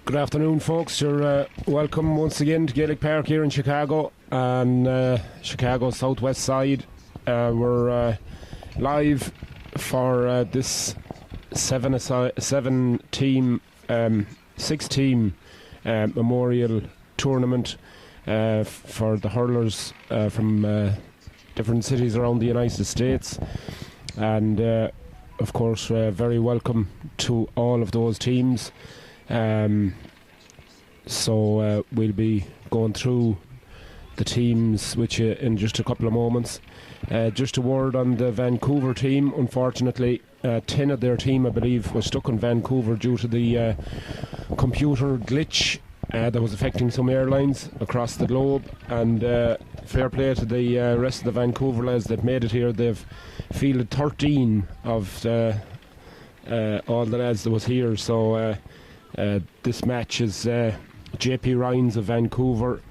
Good afternoon, folks. You're welcome once again to Gaelic Park here in Chicago, on Chicago's southwest side. We're live for this six-team memorial tournament for the hurlers from different cities around the United States. And, of course, very welcome to all of those teams. So we'll be going through the teams with you in just a couple of moments. Just a word on the Vancouver team. Unfortunately, 10 of their team, I believe, was stuck in Vancouver due to the computer glitch that was affecting some airlines across the globe. And fair play to the rest of the Vancouver lads that made it here. They've fielded 13 of all the lads that was here. So this match is JP Rhines of Vancouver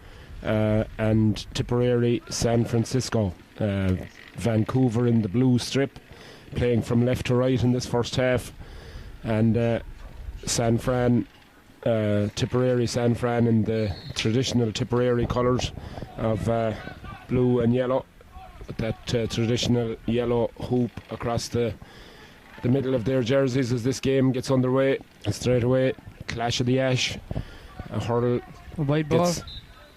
and Tipperary San Francisco. Vancouver in the blue strip, playing from left to right in this first half, and San Fran, Tipperary San Fran in the traditional Tipperary colours of blue and yellow, that traditional yellow hoop across the middle of their jerseys as this game gets underway. And straight away, clash of the ash, a hurl, a wide ball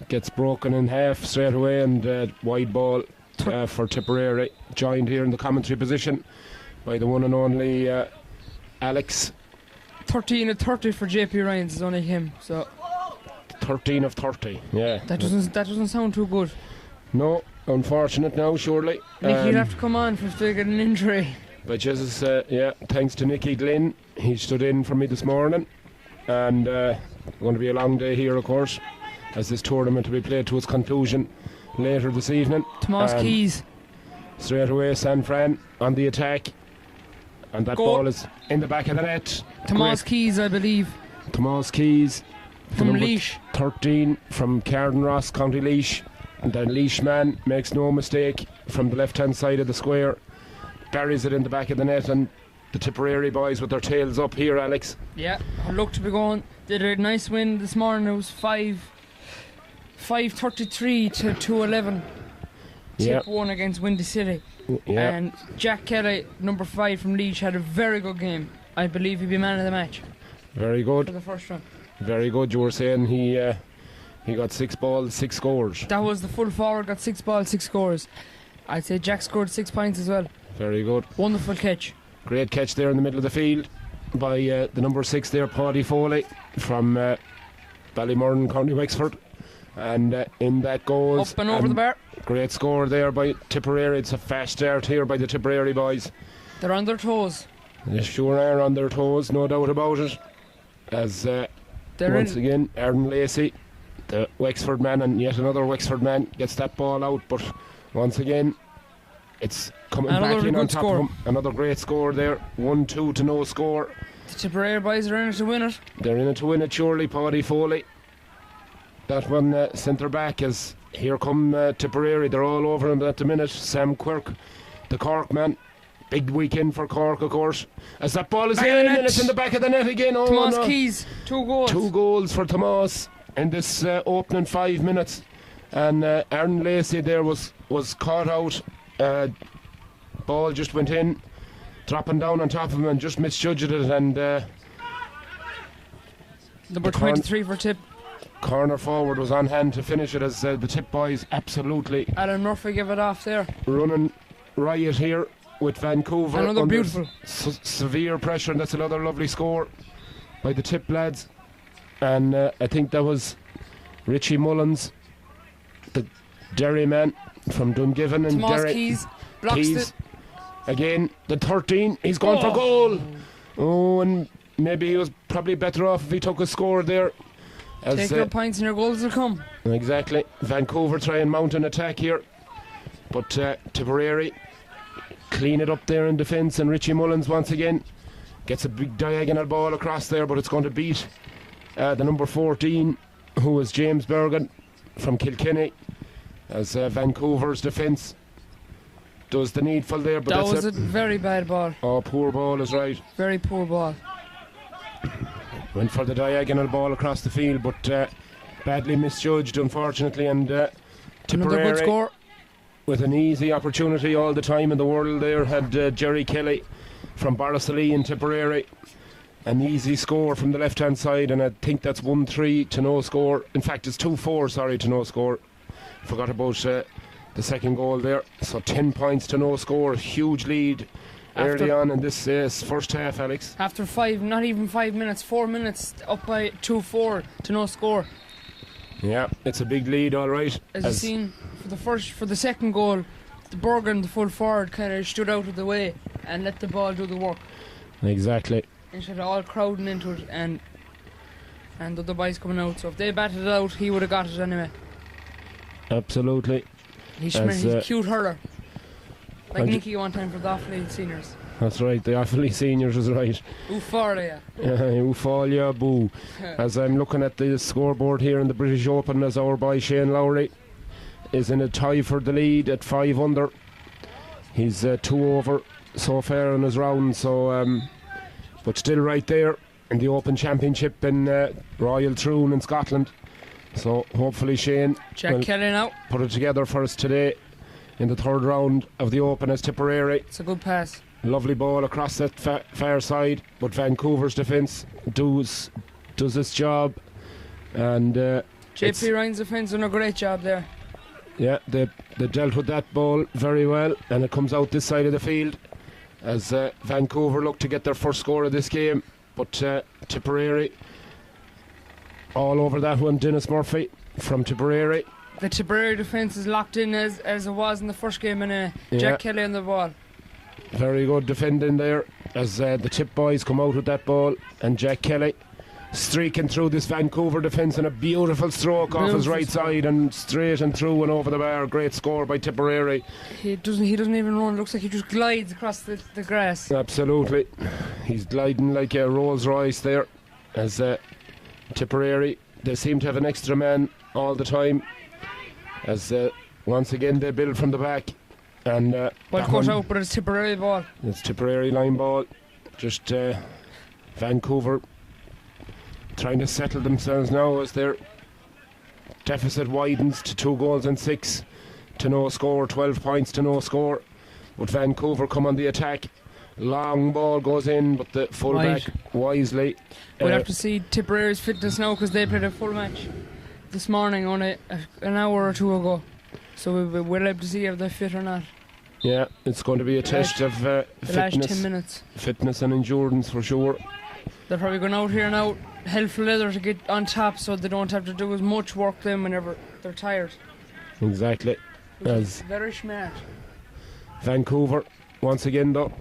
gets broken in half straight away, and wide ball for Tipperary, joined here in the commentary position by the one and only Alex. 13 of 30 for JP Ryan's is only him, so 13 of 30, yeah. That doesn't sound too good. No, unfortunate now, surely. Nicky'd have to come on if they get an injury. But Jesus, thanks to Nicky Glynn, he stood in for me this morning, and going to be a long day here, of course, as this tournament will be played to its conclusion later this evening. Tomas Keys. Straight away, San Fran on the attack, and that ball is in the back of the net. Tomas Keys, I believe. Tomas Keys from Laois. 13 from Cardenross, County Laois. And the Laois man makes no mistake from the left-hand side of the square, buries it in the back of the net, and the Tipperary boys with their tails up here, Alex. Yeah, look to be going. Did a nice win this morning. It was 5-33 to 2-11. Tip won against Windy City. Yeah. And Jack Kelly, number 5 from Laois, had a very good game. I believe he'd be man of the match. Very good. For the first round. Very good. You were saying he got 6 balls, 6 scores. That was the full forward, got 6 balls, 6 scores. I'd say Jack scored 6 points as well. Very good. Wonderful catch. Great catch there in the middle of the field by the number 6 there, Paddy Foley from Ballymurn, County Wexford. And in that goes. Up and over the bar. Great score there by Tipperary. It's a fast start here by the Tipperary boys. They're on their toes. They sure are on their toes, no doubt about it. As once again, Aaron Lacey, the Wexford man, and yet another Wexford man, gets that ball out. But once again, it's coming back in on top of him. Another great score there. 1-2 to no score. The Tipperary boys are in it to win it. They're in it to win it, surely. Paddy Foley, that one centre back, as here come Tipperary. They're all over him at the minute. Sam Quirk, the Cork man. Big weekend for Cork, of course. As that ball is in, and it's in the back of the net again. Tomas Keys, 2 goals. 2 goals for Tomas in this opening 5 minutes. And Aaron Lacey there was caught out. Ball just went in, dropping down on top of him, and just misjudged it. And number 23 for Tip. Corner forward was on hand to finish it, as the Tip boys absolutely. Alan Murphy gave it off there. Running riot here with Vancouver. Another beautiful. Severe pressure, and that's another lovely score by the Tip lads. And I think that was Richie Mullins, the Derry man from Dungiven. And Tomas Derry. Keys blocks it. Again, the 13, he's gone for goal. Oh, and maybe he was probably better off if he took a score there. Take your points and your goals will come. Exactly. Vancouver try and mount an attack here, but Tipperary clean it up there in defence, and Richie Mullins once again gets a big diagonal ball across there, but it's going to beat the number 14, who was James Bergen from Kilkenny, as Vancouver's defence does the needful there. But that was a very bad ball. Oh, poor ball is right. Very poor ball. Went for the diagonal ball across the field, but badly misjudged, unfortunately. And Another good Tipperary, score. with an easy opportunity all the time in the world there, had Jerry Kelly from Borrisalee in Tipperary. An easy score from the left hand side, and I think that's 1-3 to no score. In fact, it's 2-4, sorry, to no score. Forgot about the second goal there. So 10 points to no score. Huge lead early on in this first half, Alex. After not even 5 minutes, 4 minutes up by 2-4 to no score. Yeah, it's a big lead, all right. As you've seen, for the second goal, the Bergen, the full forward, kind of stood out of the way and let the ball do the work. Exactly. Instead of all crowding into it and the other boys coming out. So if they batted it out, he would have got it anyway. Absolutely. He's a cute hurler. Like Nicky one time for the Offaly seniors. That's right, the Offaly seniors is right. Ufalia. Ufalia, boo. As I'm looking at the scoreboard here in the British Open, as our boy Shane Lowry is in a tie for the lead at 5 under. He's 2 over so far in his round, so but still right there in the Open Championship in Royal Troon in Scotland. So hopefully Shane Jack Kelly now put it together for us today in the third round of the Open as Tipperary. It's a good pass. Lovely ball across that far side, but Vancouver's defence does its job, and JP Ryan's defence done a great job there. Yeah, they dealt with that ball very well, and it comes out this side of the field as Vancouver look to get their first score of this game, but Tipperary all over that one. Dennis Murphy from Tipperary. The Tipperary defence is locked in as it was in the first game, and Jack Kelly on the ball. Very good defending there as the Tip boys come out with that ball, and Jack Kelly streaking through this Vancouver defence, and a beautiful stroke off his right side and straight and through and over the bar. Great score by Tipperary. He doesn't even run. Looks like he just glides across the grass. Absolutely, he's gliding like a Rolls Royce there. As Tipperary, they seem to have an extra man all the time. As once again they build from the back, and well cut out, but it's Tipperary ball. It's Tipperary line ball. Just Vancouver trying to settle themselves now as their deficit widens to 2 goals and 6 to no score, 12 points to no score. But Vancouver come on the attack. Long ball goes in, but the fullback wisely. We'll have to see Tipperary's fitness now, because they played a full match this morning, only an hour or two ago. So we'll have to see if they're fit or not. Yeah, it's going to be a test of the fitness, last 10 minutes. Fitness and endurance for sure. They're probably going out here now, hell for leather, to get on top, so they don't have to do as much work then whenever they're tired. Exactly. As very smart. Vancouver, once again though,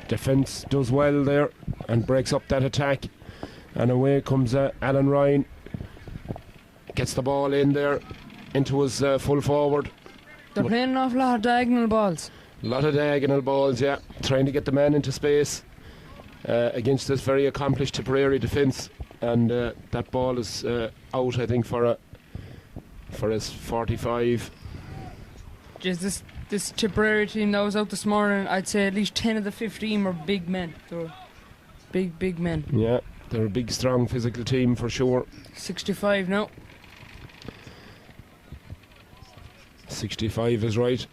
defence does well there and breaks up that attack, and away comes Alan Ryan. Gets the ball in there into his full forward. They're playing an awful lot of diagonal balls. A lot of diagonal balls, yeah. Trying to get the man into space against this very accomplished Tipperary defence. And that ball is out, I think, for his 45. Just this Tipperary team that was out this morning, I'd say at least 10 of the 15 were big men. They were big men. Yeah, they're a big, strong, physical team for sure. 65 now. 65 is right.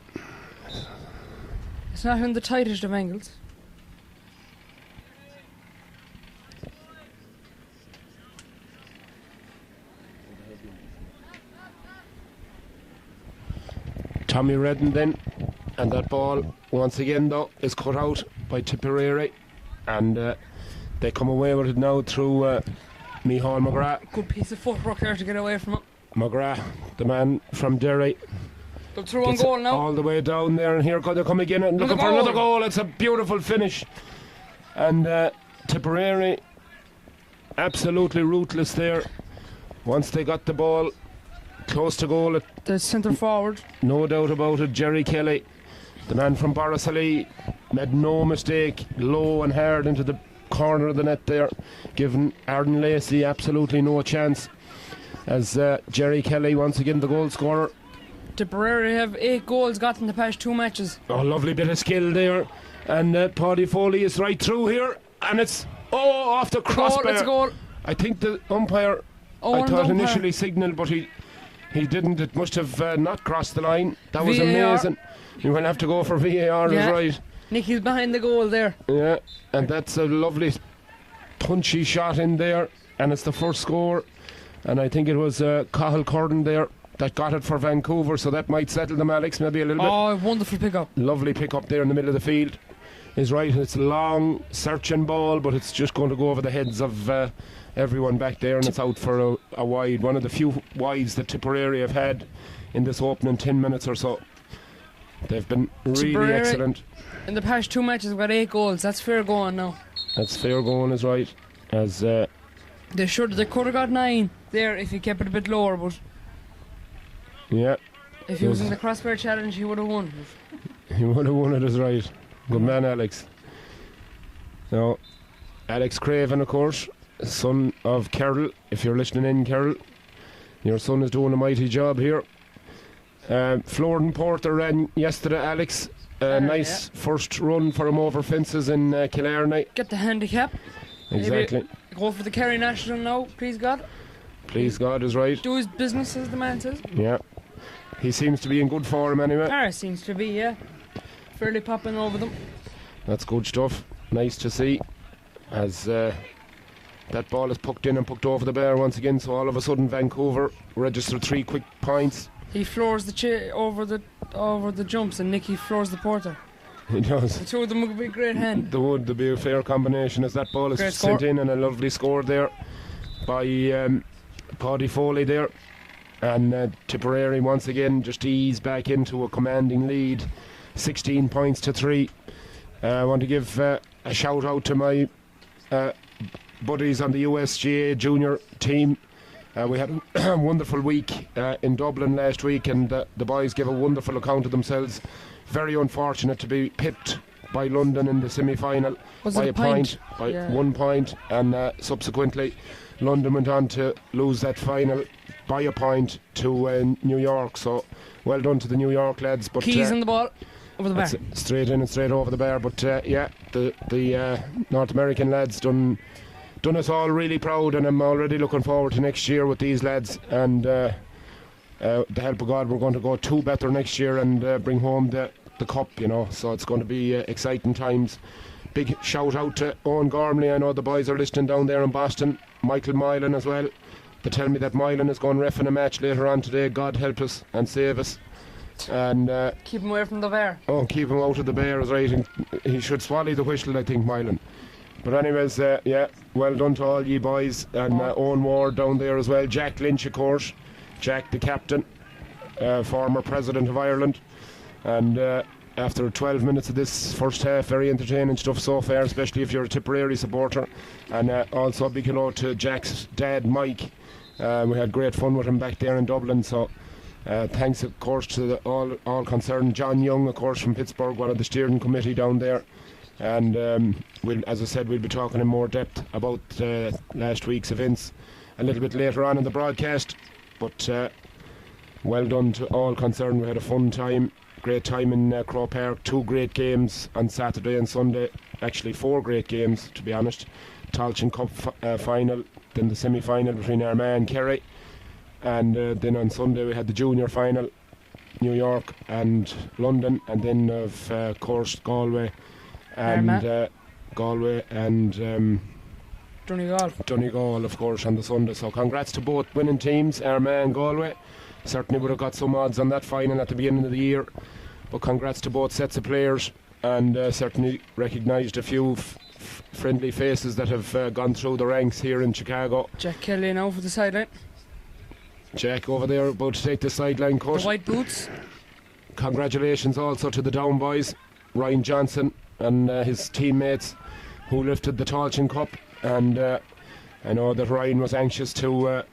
It's not in the tightest of angles. Tommy Redden then, and that ball once again though is cut out by Tipperary, and they come away with it now through Micheál McGrath. Good piece of footwork there to get away from it. McGrath, the man from Derry, they're through on goal now. All the way down there, and here they come again and looking for another goal. It's a beautiful finish, and Tipperary absolutely ruthless there. Once they got the ball close to goal, the centre forward, no doubt about it, Jerry Kelly, the man from Borrisalee, made no mistake, low and hard into the corner of the net there, giving Arden Lacey absolutely no chance, as Jerry Kelly once again the goal scorer. Tipperary have 8 goals got in the past 2 matches. Oh, lovely bit of skill there, and Paddy Foley is right through here, and it's off the crossbar. It's a goal. I think the umpire, I thought initially signalled, but he didn't. It must have not crossed the line. That was VAR. amazing. You will have to go for VAR, is right. Nicky's behind the goal there. Yeah, and that's a lovely punchy shot in there, and it's the first score. And I think it was Cahill Curran there that got it for Vancouver, so that might settle them, Alex, maybe a little bit. Oh, wonderful pick-up. Lovely pick-up there in the middle of the field. Is right, it's a long searching ball, but it's just going to go over the heads of everyone back there, and it's out for a wide. One of the few wides that Tipperary have had in this opening 10 minutes or so. They've been really Tipperary, excellent. In the past 2 matches, we've got 8 goals. That's fair going now. That's fair going, is right. As they could have got 9 there if he kept it a bit lower, but yeah, if he was in the crossbar challenge, he would have won. He would have won it, is right. Good man, Alex. Now, Alex Craven, of course, son of Carol. If you're listening in, Carol, your son is doing a mighty job here. Florian Porter ran yesterday, Alex. Nice first run for him over fences in Killarney. Get the handicap. Exactly. Maybe go for the Kerry National now, please God. Please God, is right. Do his business, as the man says. Yeah. He seems to be in good form anyway. Paris seems to be, yeah. Fairly popping over them. That's good stuff. Nice to see. As that ball is pucked in and pucked over the bar once again, so all of a sudden Vancouver registered 3 quick points. He floors the over the jumps, and Nicky floors the Porter. He does. The two of them would be a great hand. There would be a fair combination as that ball is Great sent score. in, and a lovely score there by Paddy Foley there. And Tipperary once again just ease back into a commanding lead, 16 points to 3. I want to give a shout out to my buddies on the USGA junior team. We had a wonderful week in Dublin last week, and the boys gave a wonderful account of themselves. Very unfortunate to be pipped by London in the semi-final by a point, by 1 point, and subsequently London went on to lose that final by a point to New York. So well done to the New York lads. But Keys on the ball over the bar. Straight in and straight over the bar. But yeah, the North American lads done us all really proud, and I'm already looking forward to next year with these lads. And the help of God, we're going to go 2 better next year and bring home the cup, you know. So it's going to be exciting times. Big shout out to Owen Gormley. I know the boys are listening down there in Boston. Michael Milan as well. They tell me that Milan is going ref in a match later on today. God help us and save us. And keep him away from the bear. Oh, keep him out of the bear is right. And he should swallow the whistle, I think, Milan. But anyways, yeah, well done to all ye boys. And Owen Ward down there as well. Jack Lynch, of course. Jack, the captain, former president of Ireland. And after 12 minutes of this first half, very entertaining stuff so far, especially if you're a Tipperary supporter. And also a big hello to Jack's dad, Mike. We had great fun with him back there in Dublin. So thanks, of course, to all concerned. John Young, of course, from Pittsburgh, one of the steering committee down there. And as I said, we'll be talking in more depth about last week's events a little bit later on in the broadcast. But well done to all concerned. We had a fun time, great time in Crow Park. 2 great games on Saturday and Sunday. Actually 4 great games, to be honest. Tailteann Cup final, then the semi-final between Armagh and Kerry. And then on Sunday we had the junior final, New York and London. And then of course Galway and Donegal, of course, on the Sunday. So congrats to both winning teams, Armagh and Galway. Certainly would have got some odds on that final at the beginning of the year, but congrats to both sets of players, and certainly recognised a few friendly faces that have gone through the ranks here in Chicago. Jack Kelly now for the sideline. Jack over there about to take the sideline cut. The white boots. Congratulations also to the Down boys, Ryan Johnson and his teammates who lifted the Tailteann Cup. And I know that Ryan was anxious to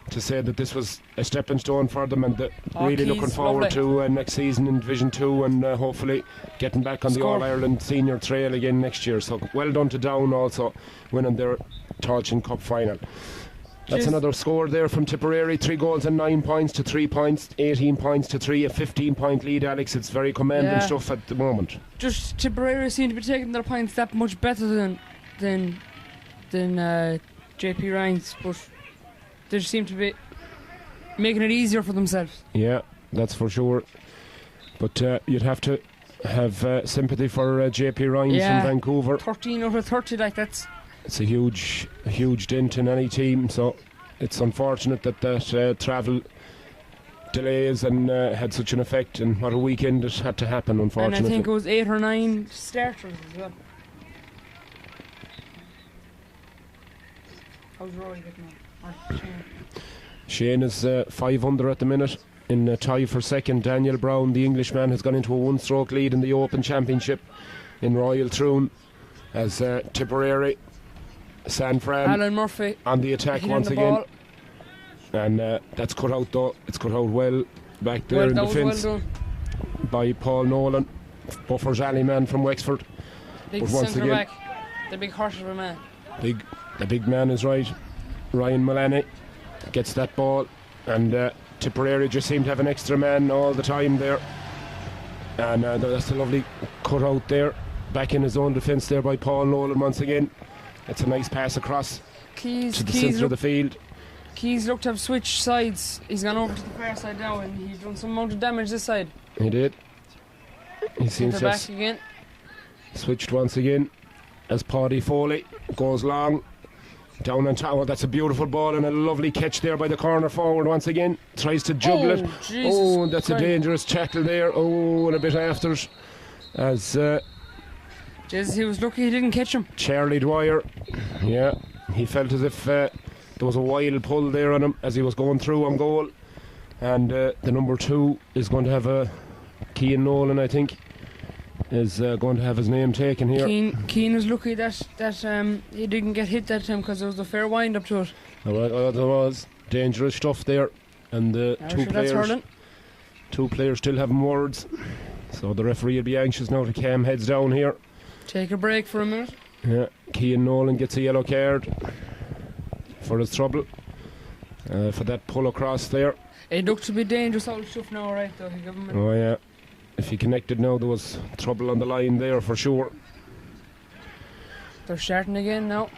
say that this was a stepping stone for them, and really looking forward to next season in Division 2, and hopefully getting back on the All-Ireland senior trail again next year. So well done to Down also winning their Tailteann Cup final. That's another score there from Tipperary. 3 goals and 9 points to 3 points, 18 points to 3, a 15-point lead, Alex. It's very commanding stuff at the moment. Just Tipperary seem to be taking their points that much better than JP Ryan's, but they seem to be making it easier for themselves. Yeah, that's for sure. But you'd have to have sympathy for JP Ryan's from Vancouver. 13 out of 30, like it's a huge dent in any team, so it's unfortunate that travel delays and had such an effect, and what a weekend it had to happen, unfortunately. And I think it was 8 or 9 starters as well. How's Rory getting on? Or Shane is 5 under at the minute, in a tie for second. Daniel Brown, the Englishman, has gone into a one-stroke lead in the Open Championship in Royal Troon, as Tipperary, San Fran, Alan Murphy on the attack once again. Ball. And that's cut out, though. It's cut out well back there in defence by Paul Nolan, Buffer's alley man from Wexford. Big centre back, the big horse of a man. The big man is right. Ryan Mullaney gets that ball, and Tipperary just seem to have an extra man all the time there. And that's a lovely cut out there, back in his own defence there by Paul Nolan once again. It's a nice pass across to the centre of the field. Keys looked to have switched sides. He's gone over to the far side now, and he's done some amount of damage this side. He did. He seems to have again. Switched once again as Paddy Foley goes long down on tower. That's a beautiful ball and a lovely catch there by the corner forward once again. Tries to juggle it. Jesus that's Christ. A dangerous tackle there. And a bit after it, as Jesus, he was lucky he didn't catch him. Charlie Dwyer, he felt as if there was a wild pull there on him as he was going through on goal. And the number 2 is going to have a Cian Nolan, I think, is going to have his name taken here. Cian is lucky that he didn't get hit that time, because there was a fair wind up to it. There was dangerous stuff there, and the two players still having words, so the referee will be anxious now to calm heads down here. Take a break for a minute. Yeah, Cian Nolan gets a yellow card for his trouble, for that pull across there. It looked to be dangerous old stuff now, right, though. Oh yeah, if he connected now, there was trouble on the line there for sure. They're starting again now.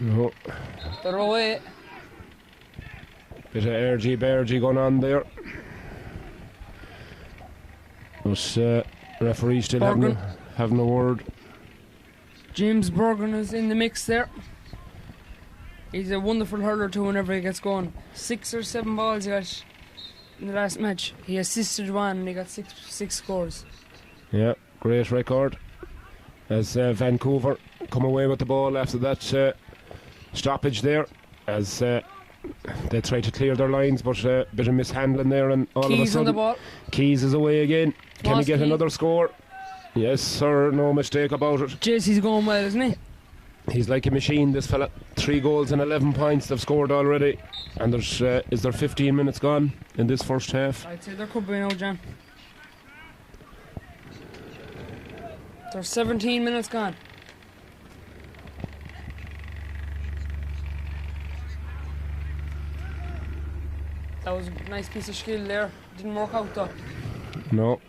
No. They're away. Bit of argy-bargy going on there. But referee still having a word. James Bergen is in the mix there. He's a wonderful hurler too whenever he gets going. 6 or 7 balls he got in the last match. He assisted one and he got six scores. Yeah, great record. As Vancouver come away with the ball after that stoppage there, as they try to clear their lines, but a bit of mishandling there, and all Keys of a sudden on the ball. Keys is away again. Can he get Keys. another score? Yes sir, no mistake about it. He's going well, isn't he? He's like a machine, this fella. 3 goals and 11 points they've scored already. And there's is there 15 minutes gone in this first half? I'd say there could be now, John. There's 17 minutes gone. That was a nice piece of skill there. Didn't work out though. No.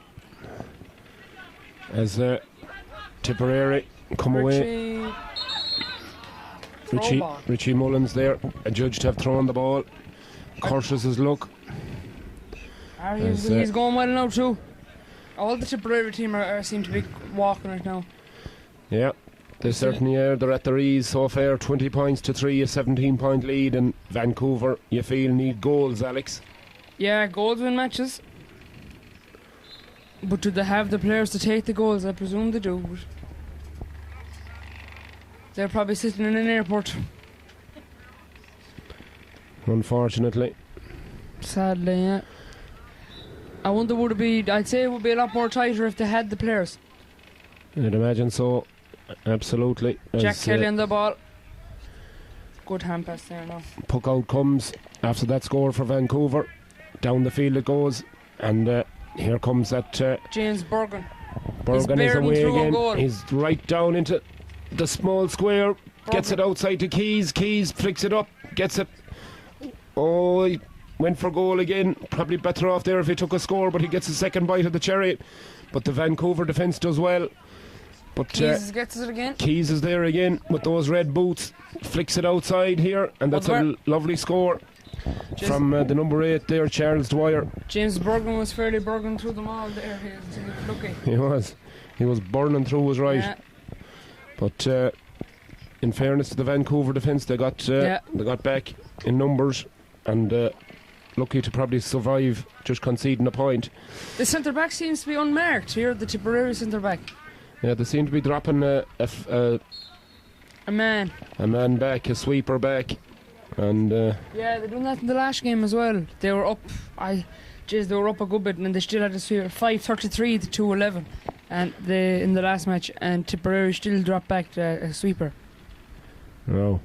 As Tipperary come away. Richie Mullins there, adjudged to have thrown the ball. Curses his luck. He's going well now too. All the Tipperary team seem to be walking right now. Yeah, they certainly are. They're at their ease so far. 20 points to 3, a 17-point lead. And Vancouver, you feel, need goals, Alex? Yeah, goals win matches. But do they have the players to take the goals? I presume they do. But they're probably sitting in an airport. Unfortunately. Sadly, yeah. I wonder would it be... I'd say it would be a lot more tighter if they had the players. I'd imagine so. Absolutely. Jack Kelly on the ball. Good hand pass there now. Puck out comes after that score for Vancouver. Down the field it goes. And here comes that... James Bergen. Bergen is away again. He's right down into the small square. Bergen gets it outside to Keys. Keys flicks it up. Gets it. Oh, he went for goal again. Probably better off there if he took a score, but he gets a second bite of the cherry. But the Vancouver defence does well. But Keys gets it again. Keys is there again with those red boots. Flicks it outside here, and that's a lovely score from the number 8 there, Charles Dwyer. James Bergman was fairly burning through them all there. He was lucky. He was burning through his right. Yeah. But in fairness to the Vancouver defence, they got back in numbers and lucky to probably survive just conceding a point. The centre back seems to be unmarked here, the Tipperary centre back. Yeah, they seem to be dropping a man back, a sweeper back, and yeah, they're doing that in the last game as well. They were up, they were up a good bit, and they still had to sweep 5-33 to 2-11, and in the last match, and Tipperary still dropped back a sweeper. No.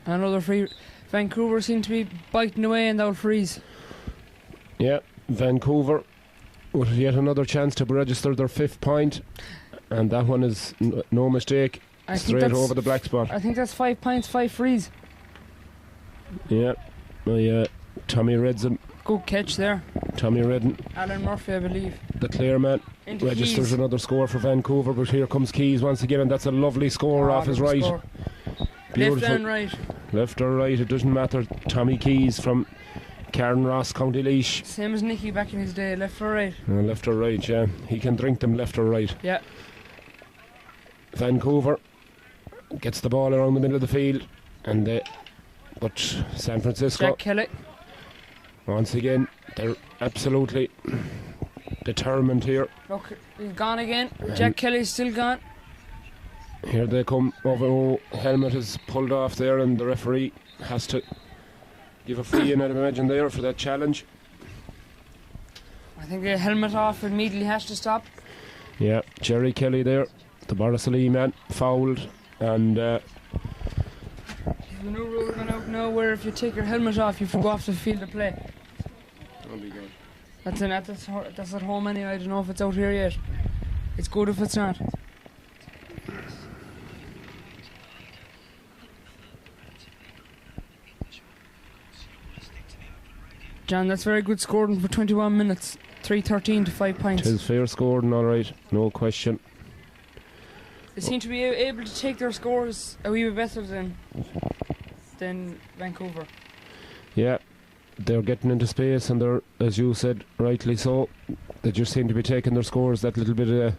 Another free. Vancouver seem to be biting away and they'll freeze. Yeah, Vancouver with yet another chance to register their 5th point, and that one is no mistake. Straight over the black spot. I think that's 5 points, 5 frees. Yeah, Tommy Redden. Good catch there. Tommy Redden. Alan Murphy, I believe. The clear man. Into registers Keys. Another score for Vancouver, but here comes Keys once again, and that's a lovely score off his right. Score. Beautiful. Left and right. Left or right, it doesn't matter. Tommy Keys from Carnross, County Laois. Same as Nicky back in his day, left or right? Left or right, yeah. He can drink them left or right. Yeah. Vancouver gets the ball around the middle of the field, and but San Francisco, Jack Kelly. once again, they're absolutely determined here. Look, he's gone again. Jack Kelly's still gone. Here they come over. Oh, helmet is pulled off there, and the referee has to give a free in, I'd imagine, there for that challenge. I think the helmet off immediately has to stop. Yeah, Jerry Kelly there, the Borrisalee man, fouled, and the new rule going out now where if you take your helmet off, you go off the field of play. That's at home anyway. I don't know if it's out here yet. It's good if it's not. John, that's very good scoring for 21 minutes. 3-13 to 5 points. Tis fair scoring, alright, no question. They seem to be able to take their scores a wee bit better than Vancouver. Yeah, they're getting into space, and they're, as you said, rightly so, they just seem to be taking their scores that little bit,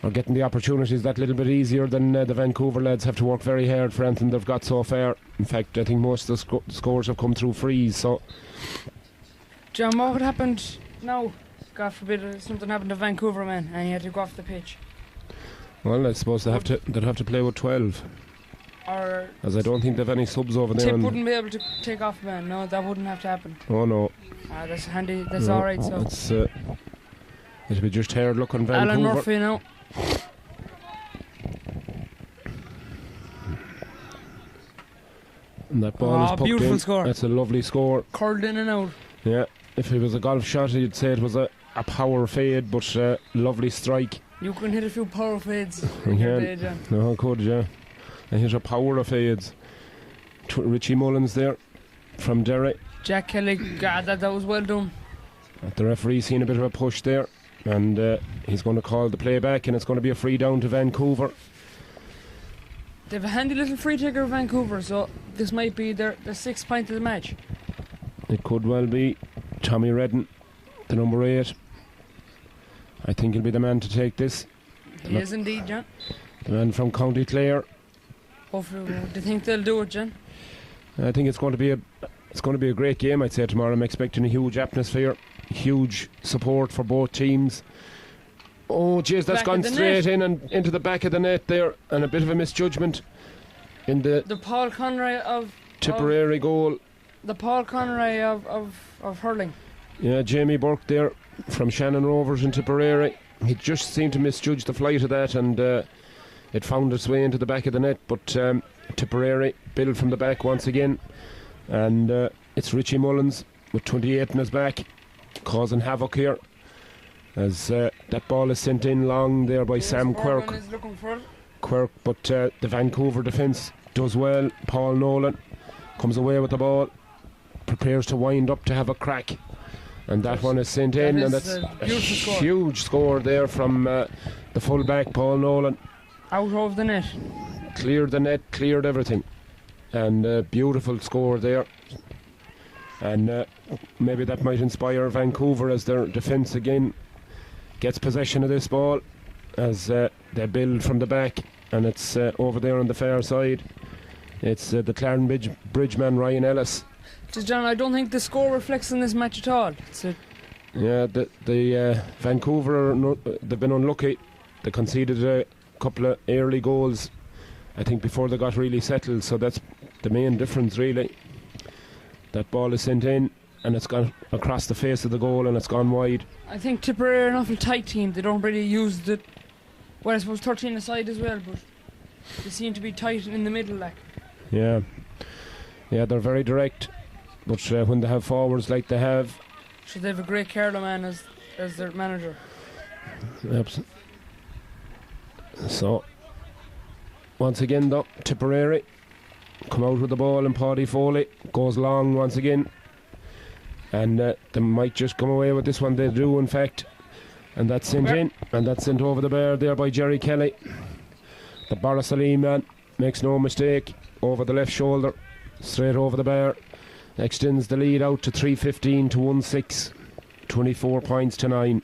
or getting the opportunities that little bit easier than the Vancouver lads have to work very hard for anything they've got so far. In fact, I think most of the scores have come through frees, so... John, what would happen now? God forbid something happened to Vancouver, man, and he had to go off the pitch. Well, I suppose they'd have to play with 12. Or as I don't think they've any subs over there. Tip wouldn't be able to take off, man. No, that wouldn't have to happen. Oh no. That's handy. That's no, alright. So it's it'll be just hard looking Vancouver. Alan Murphy now. And that ball is pucked beautiful in. Score. That's a lovely score. Curled in and out. Yeah. If it was a golf shot, you'd say it was a power fade, but lovely strike. You can hit a few power fades. Yeah. No, I could, yeah. I hit a power of fades. Richie Mullins there from Derry. Jack Kelly, God, that was well done. The referee's seen a bit of a push there, and he's going to call the play back, and it's going to be a free down to Vancouver. They have a handy little free taker of Vancouver, so this might be the 6th point of the match. It could well be. Tommy Redden, the number 8. I think he'll be the man to take this. He is indeed, John. The man from County Clare. Hopefully, do you think they'll do it, John? I think it's going to be a great game, I'd say, tomorrow. I'm expecting a huge atmosphere, huge support for both teams. Oh, jeez, that's gone straight in and into the back of the net there, and a bit of a misjudgment in the Paul Conroy of Tipperary goal. The Paul Conroy of hurling. Yeah, Jamie Burke there from Shannon Rovers in Tipperary. He just seemed to misjudge the flight of that, and it found its way into the back of the net. But Tipperary build from the back once again, and it's Richie Mullins with 28 in his back, causing havoc here. As that ball is sent in long there by Sam Quirk. Is looking for it. Quirk, but the Vancouver defence does well. Paul Nolan comes away with the ball, prepares to wind up to have a crack, And that one is sent in, and that's a huge score there from the full back, Paul Nolan. Out of the net. Cleared the net, cleared everything. And beautiful score there. And maybe that might inspire Vancouver as their defence again gets possession of this ball as they build from the back, and it's over there on the far side. It's the Clarendon Bridge man, Ryan Ellis. John, I don't think the score reflects on this match at all. Yeah, the Vancouver, they've been unlucky. They conceded a couple of early goals, I think, before they got really settled, so that's the main difference really. That ball is sent in and it's gone across the face of the goal and it's gone wide. I think Tipperary are an awful tight team. They don't really use the, well, I suppose 13 aside as well, but they seem to be tight in the middle, like. Yeah, they're very direct, but when they have forwards like they have, should they have a great Carlow man as their manager. Absolutely. So once again though, Tipperary come out with the ball, and Paddy Foley goes long once again, and they might just come away with this one. They do in fact, and that's sent in, and that's sent over the bar there by Jerry Kelly. The Barasalee man makes no mistake, over the left shoulder, straight over the bar, extends the lead out to 3:15 to 1-6, 24 points to 9.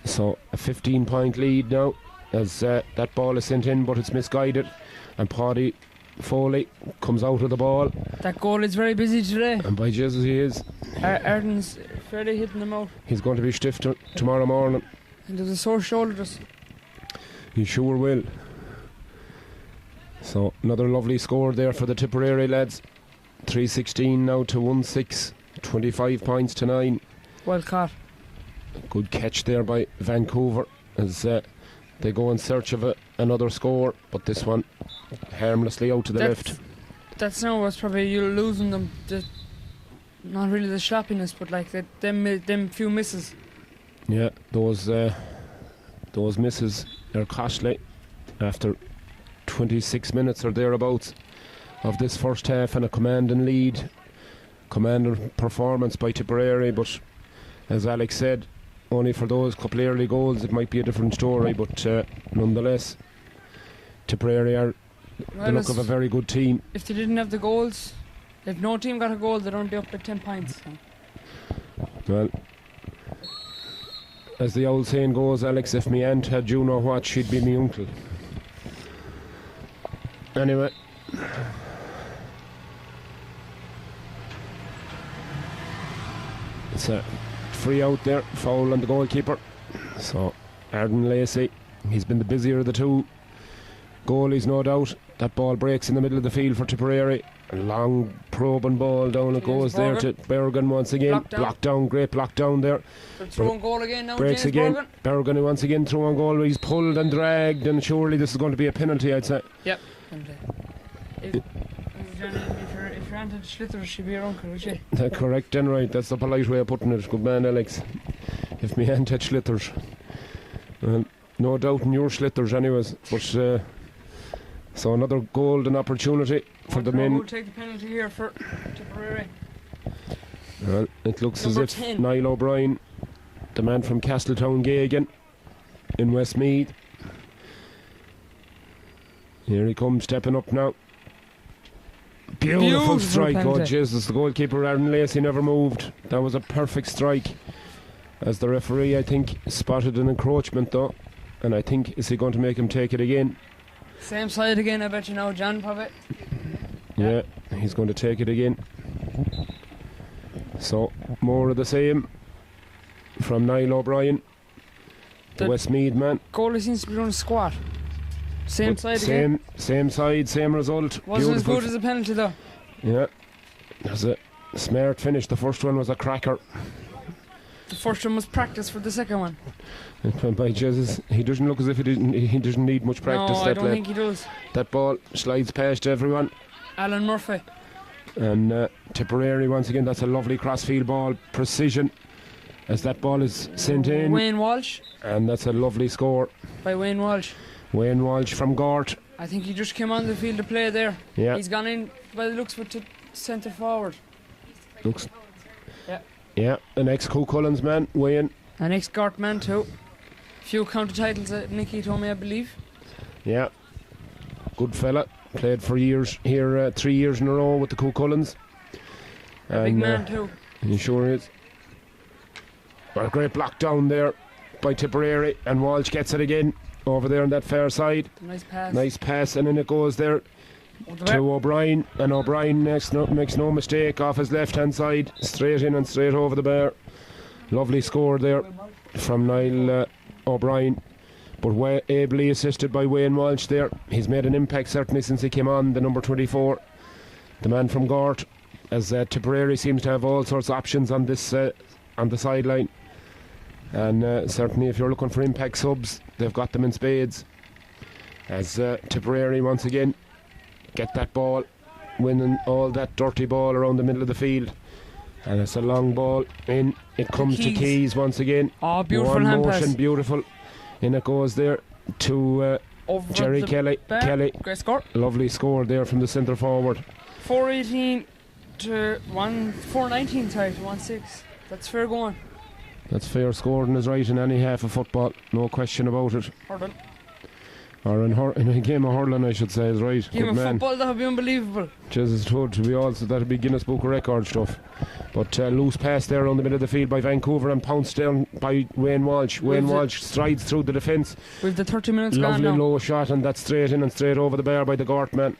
So a 15-point lead now as that ball is sent in, but it's misguided, and Paddy Foley comes out of the ball. That goal is very busy today, and by Jesus he is. Arden's fairly hitting them out. He's going to be stiff tomorrow morning. And there's a sore shoulder just. He sure will. So another lovely score there for the Tipperary lads. 3:16 now to 1-6, 25 points to 9. Well caught. Good catch there by Vancouver as they go in search of another score, but this one harmlessly out to the left. That's now what's probably you losing them. Not really the sloppiness, but like them few misses. Yeah, those misses are costly after 26 minutes or thereabouts of this first half, and a commanding performance by Tipperary. But as Alex said, only for those couple of early goals it might be a different story, but nonetheless Tipperary are the look of a very good team. If they didn't have the goals, if no team got a goal, they'd only be up at 10 points. Well, as the old saying goes, Alex, if me aunt had you know what, she'd be me uncle. Anyway, it's a free out there, foul on the goalkeeper. So Arden Lacey, he's been the busier of the two goalies, no doubt. That ball breaks in the middle of the field for Tipperary. A long probing ball down it goes there to Berrigan once again. Blocked down, great block down there. Throwing goal again now. Breaks James again. Berrigan once again throwing goal. He's pulled and dragged, and surely this is going to be a penalty, I'd say. Yep. If your aunt had Schlitters, she'd be your uncle, would she? That's correct, then, right. That's the polite way of putting it. Good man, Alex. If me aunt had Schlitters. Well, no doubt in your Schlitters, anyways. But so another golden opportunity for the men. Who'll take the penalty here for Tipperary? Well, it looks Number as if 10. Niall O'Brien, the man from Castletown Gagan in Westmeath. Here he comes, stepping up now. Beautiful strike. Penalty. Oh Jesus, the goalkeeper Aaron Lacey never moved. That was a perfect strike. As the referee, I think, spotted an encroachment though, and I think, is he going to make him take it again? Same side again, I bet you know, John, probably. Yeah, he's going to take it again. So more of the same from Niall O'Brien, the Westmeath man. Goalie seems to be doing a squat. Same side again. Same side, same result. Wasn't as good as a penalty though. Yeah, there's a smart finish. The first one was a cracker. The first one was practice for the second one. And by Jesus, he doesn't look as if he doesn't need much practice. No, I don't think he does. That ball slides past everyone. Alan Murphy. And Tipperary once again. That's a lovely crossfield ball, precision, as that ball is sent in. Wayne Walsh. And that's a lovely score by Wayne Walsh. Wayne Walsh from Gort. I think he just came on the field to play there. Yeah. He's gone in by the looks of it to centre forward. Looks. Yeah. Yeah, an ex-Cullens man, Wayne. An ex-Gart man too. Few county titles that Nicky told me, I believe. Yeah, good fella. Played for years here, 3 years in a row with the Cullens. A big man too. He sure is. A great block down there by Tipperary, and Walsh gets it again over there on that far side. Nice pass. Nice pass, and then it goes there to O'Brien, and O'Brien makes no mistake off his left hand side, straight in and straight over the bar. Lovely score there from Niall O'Brien, but ably assisted by Wayne Walsh there. He's made an impact certainly since he came on, the number 24, the man from Gort, as Tipperary seems to have all sorts of options on this on the sideline, and certainly if you're looking for impact subs, they've got them in spades, as Tipperary once again get that ball, winning all that dirty ball around the middle of the field, and it's a long ball in. It comes to Keys once again. Oh, beautiful one hand motion, pass. beautiful. In it goes there to Jerry Kelly. Great score. Lovely score there from the centre forward. 418 to 419, sorry, to 1-6. That's fair going. That's fair scoring is right in any half of football, no question about it. Hurling. Or in a game of hurling, I should say, is right. Game Good of man. football, that would be unbelievable. Jesus, it would be also, that'd be Guinness Book of Record stuff. But loose pass there around the middle of the field by Vancouver and pounced down by Wayne Walsh. Wayne Walsh strides through the defence. With the 30 minutes gone Lovely now. low shot, and that's straight in and straight over the bar by the Gort man.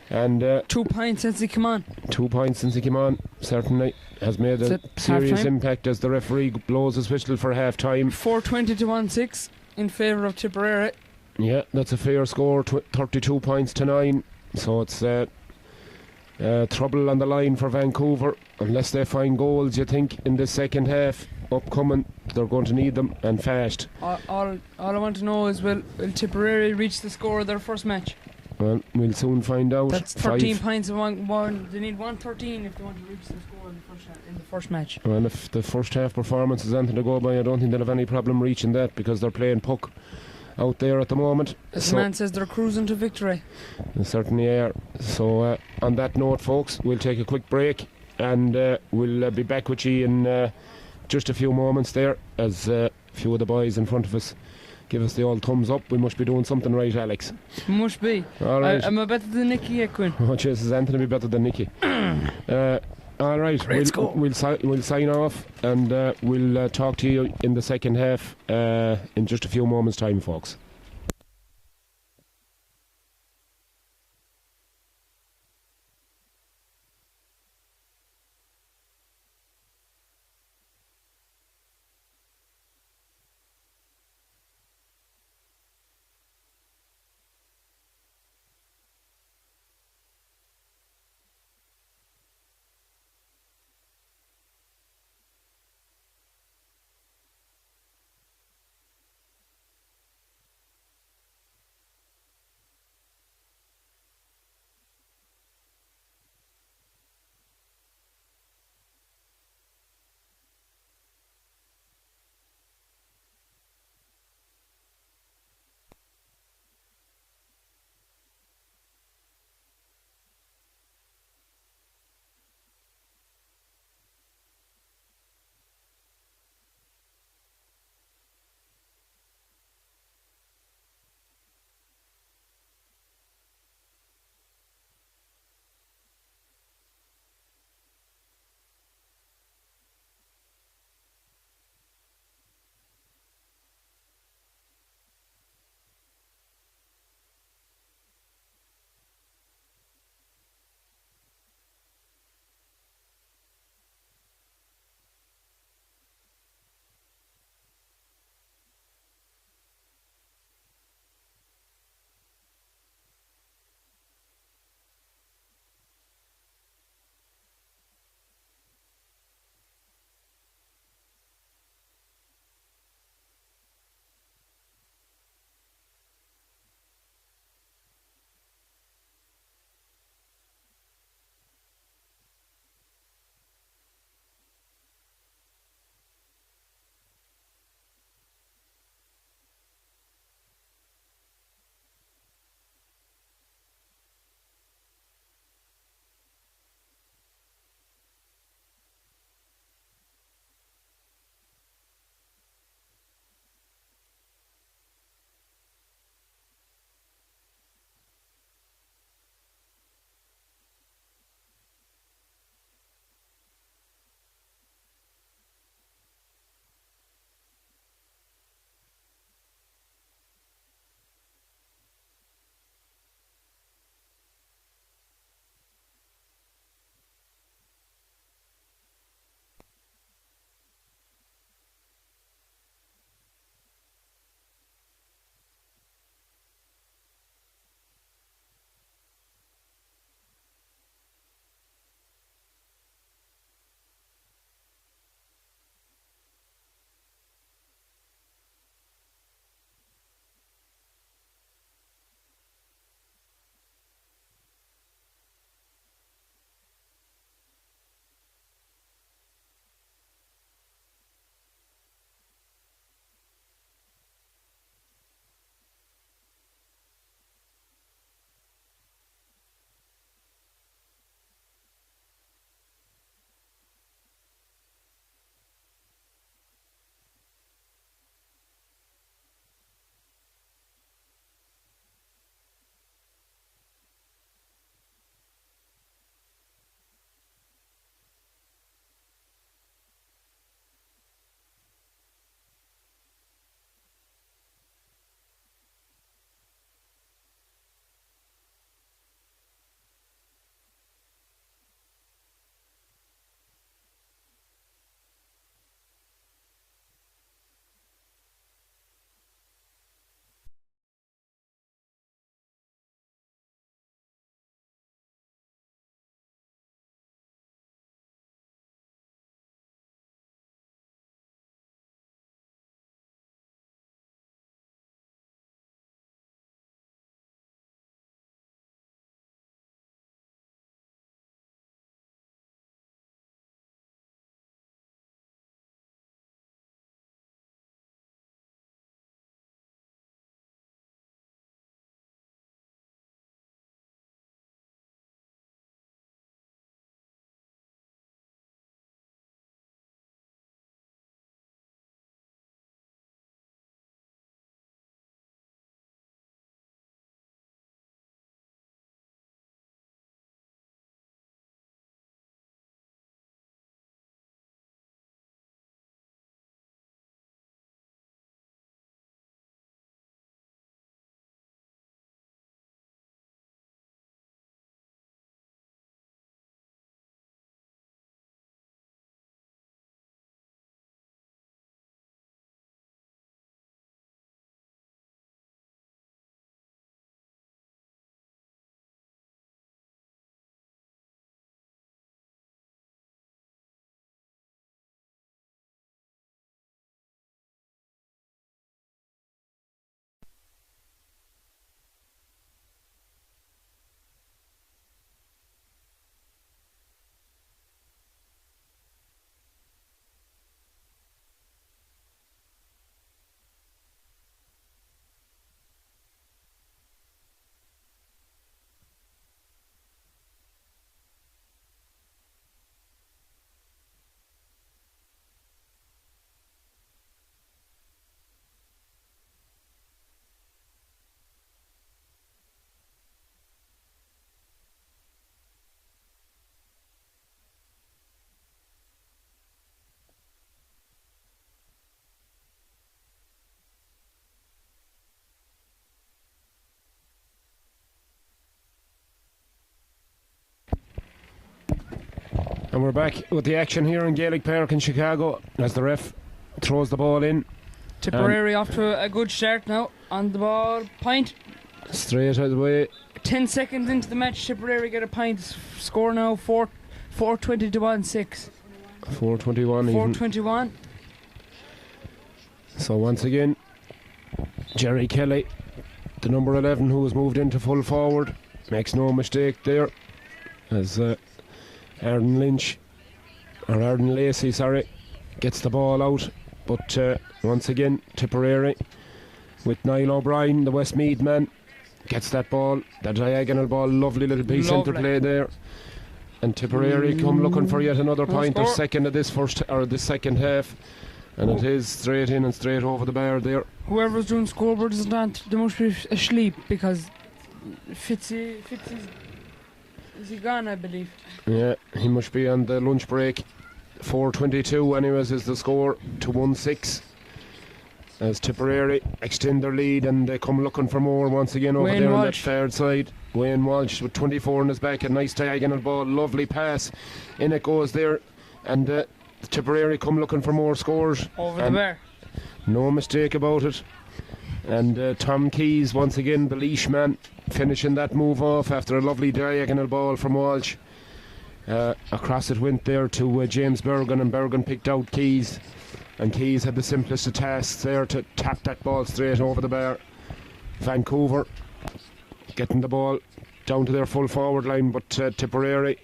And 2 points since he came on. 2 points since he came on, certainly has made a serious half-time? impact as the referee blows his whistle for half time. 420 to 1-6 in favour of Tipperary. Yeah, that's a fair score, 32 points to 9. So it's trouble on the line for Vancouver. Unless they find goals, you think, in the second half upcoming, they're going to need them, and fast. All I want to know is, will Tipperary reach the score of their first match? Well, we'll soon find out. That's 13 points of one. They need 113 if they want to reach the score in the first match. Well, if the first half performance is anything to go by, I don't think they'll have any problem reaching that, because they're playing puck out there at the moment. As the man says, they're cruising to victory. They certainly are. So on that note, folks, we'll take a quick break, and we'll be back with you in just a few moments there, as a few of the boys in front of us give us the old thumbs up. We must be doing something right, Alex. Must be. All right. I'm a better than Nicky Quinn. Oh, Jesus, Anthony be better than Nicky. All right, we'll sign off, and we'll talk to you in the second half in just a few moments' time, folks. And we're back with the action here in Gaelic Park in Chicago as the ref throws the ball in. Tipperary off to a good start now on the ball. Point. Straight away. 10 seconds into the match, Tipperary get a point. Score now 4-20 to 1-6. 4:21. 4:21. So once again, Jerry Kelly, the number 11 who was moved into full forward, makes no mistake there. As Arden Lacey, gets the ball out. But once again, Tipperary with Niall O'Brien, the Westmeath man, gets that ball, the diagonal ball, lovely little piece interplay there. And Tipperary come looking for yet another point, their second of this second half. And it is straight in and straight over the bar there. Whoever's doing scoreboards they must be asleep because Fitzy is he gone, I believe. Yeah, he must be on the lunch break. 4:22 anyways is the score to 1-6 as Tipperary extend their lead and they come looking for more once again over Wayne there Walsh on that far side. Wayne Walsh with 24 in his back, a nice diagonal ball, lovely pass, in it goes there, and Tipperary come looking for more scores over the bar. No mistake about it. And Tom Keys once again, the leash man, finishing that move off after a lovely diagonal ball from Walsh. Across it went there to James Bergen, and Bergen picked out Keys, and Keys had the simplest of tasks there to tap that ball straight over the bar. Vancouver getting the ball down to their full forward line, but Tipperary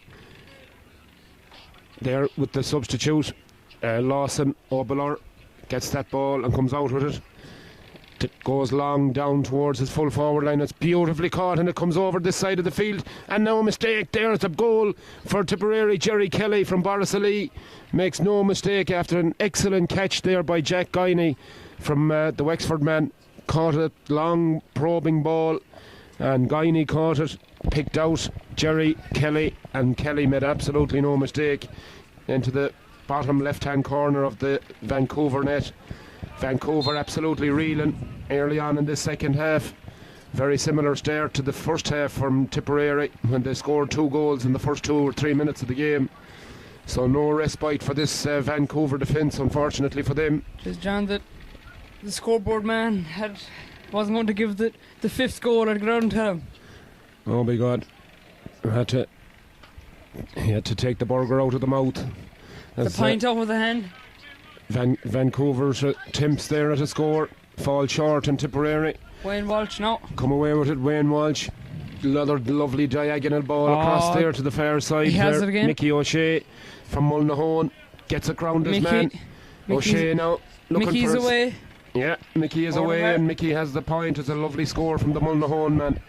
there with the substitute. Lawson Obeler gets that ball and comes out with it. It goes long down towards his full forward line. It's beautifully caught and it comes over this side of the field, and no mistake there. It's a goal for Tipperary. Jerry Kelly from Borrisalee makes no mistake after an excellent catch there by Jack Guiney from the Wexford man. Caught a long probing ball and Guiney caught it, picked out Jerry Kelly, and Kelly made absolutely no mistake into the bottom left hand corner of the Vancouver net. Vancouver absolutely reeling early on in this second half. Very similar start to the first half from Tipperary when they scored 2 goals in the first 2 or 3 minutes of the game. So no respite for this Vancouver defence, unfortunately for them. Just John, the scoreboard man wasn't going to give the 5th goal at ground to him. Oh my God. He had to take the burger out of the mouth. The pint out of the hand. Vancouver's attempts there at a score fall short, and Tipperary Wayne Walsh now come away with it. Wayne Walsh, another lovely diagonal ball across there to the far side. He has it again. Mickey O'Shea from Mullinahone gets it round his man. O'Shea now looking Mickey's for away. Yeah, Mickey is away, and Mickey has the point. It's a lovely score from the Mullinahone man.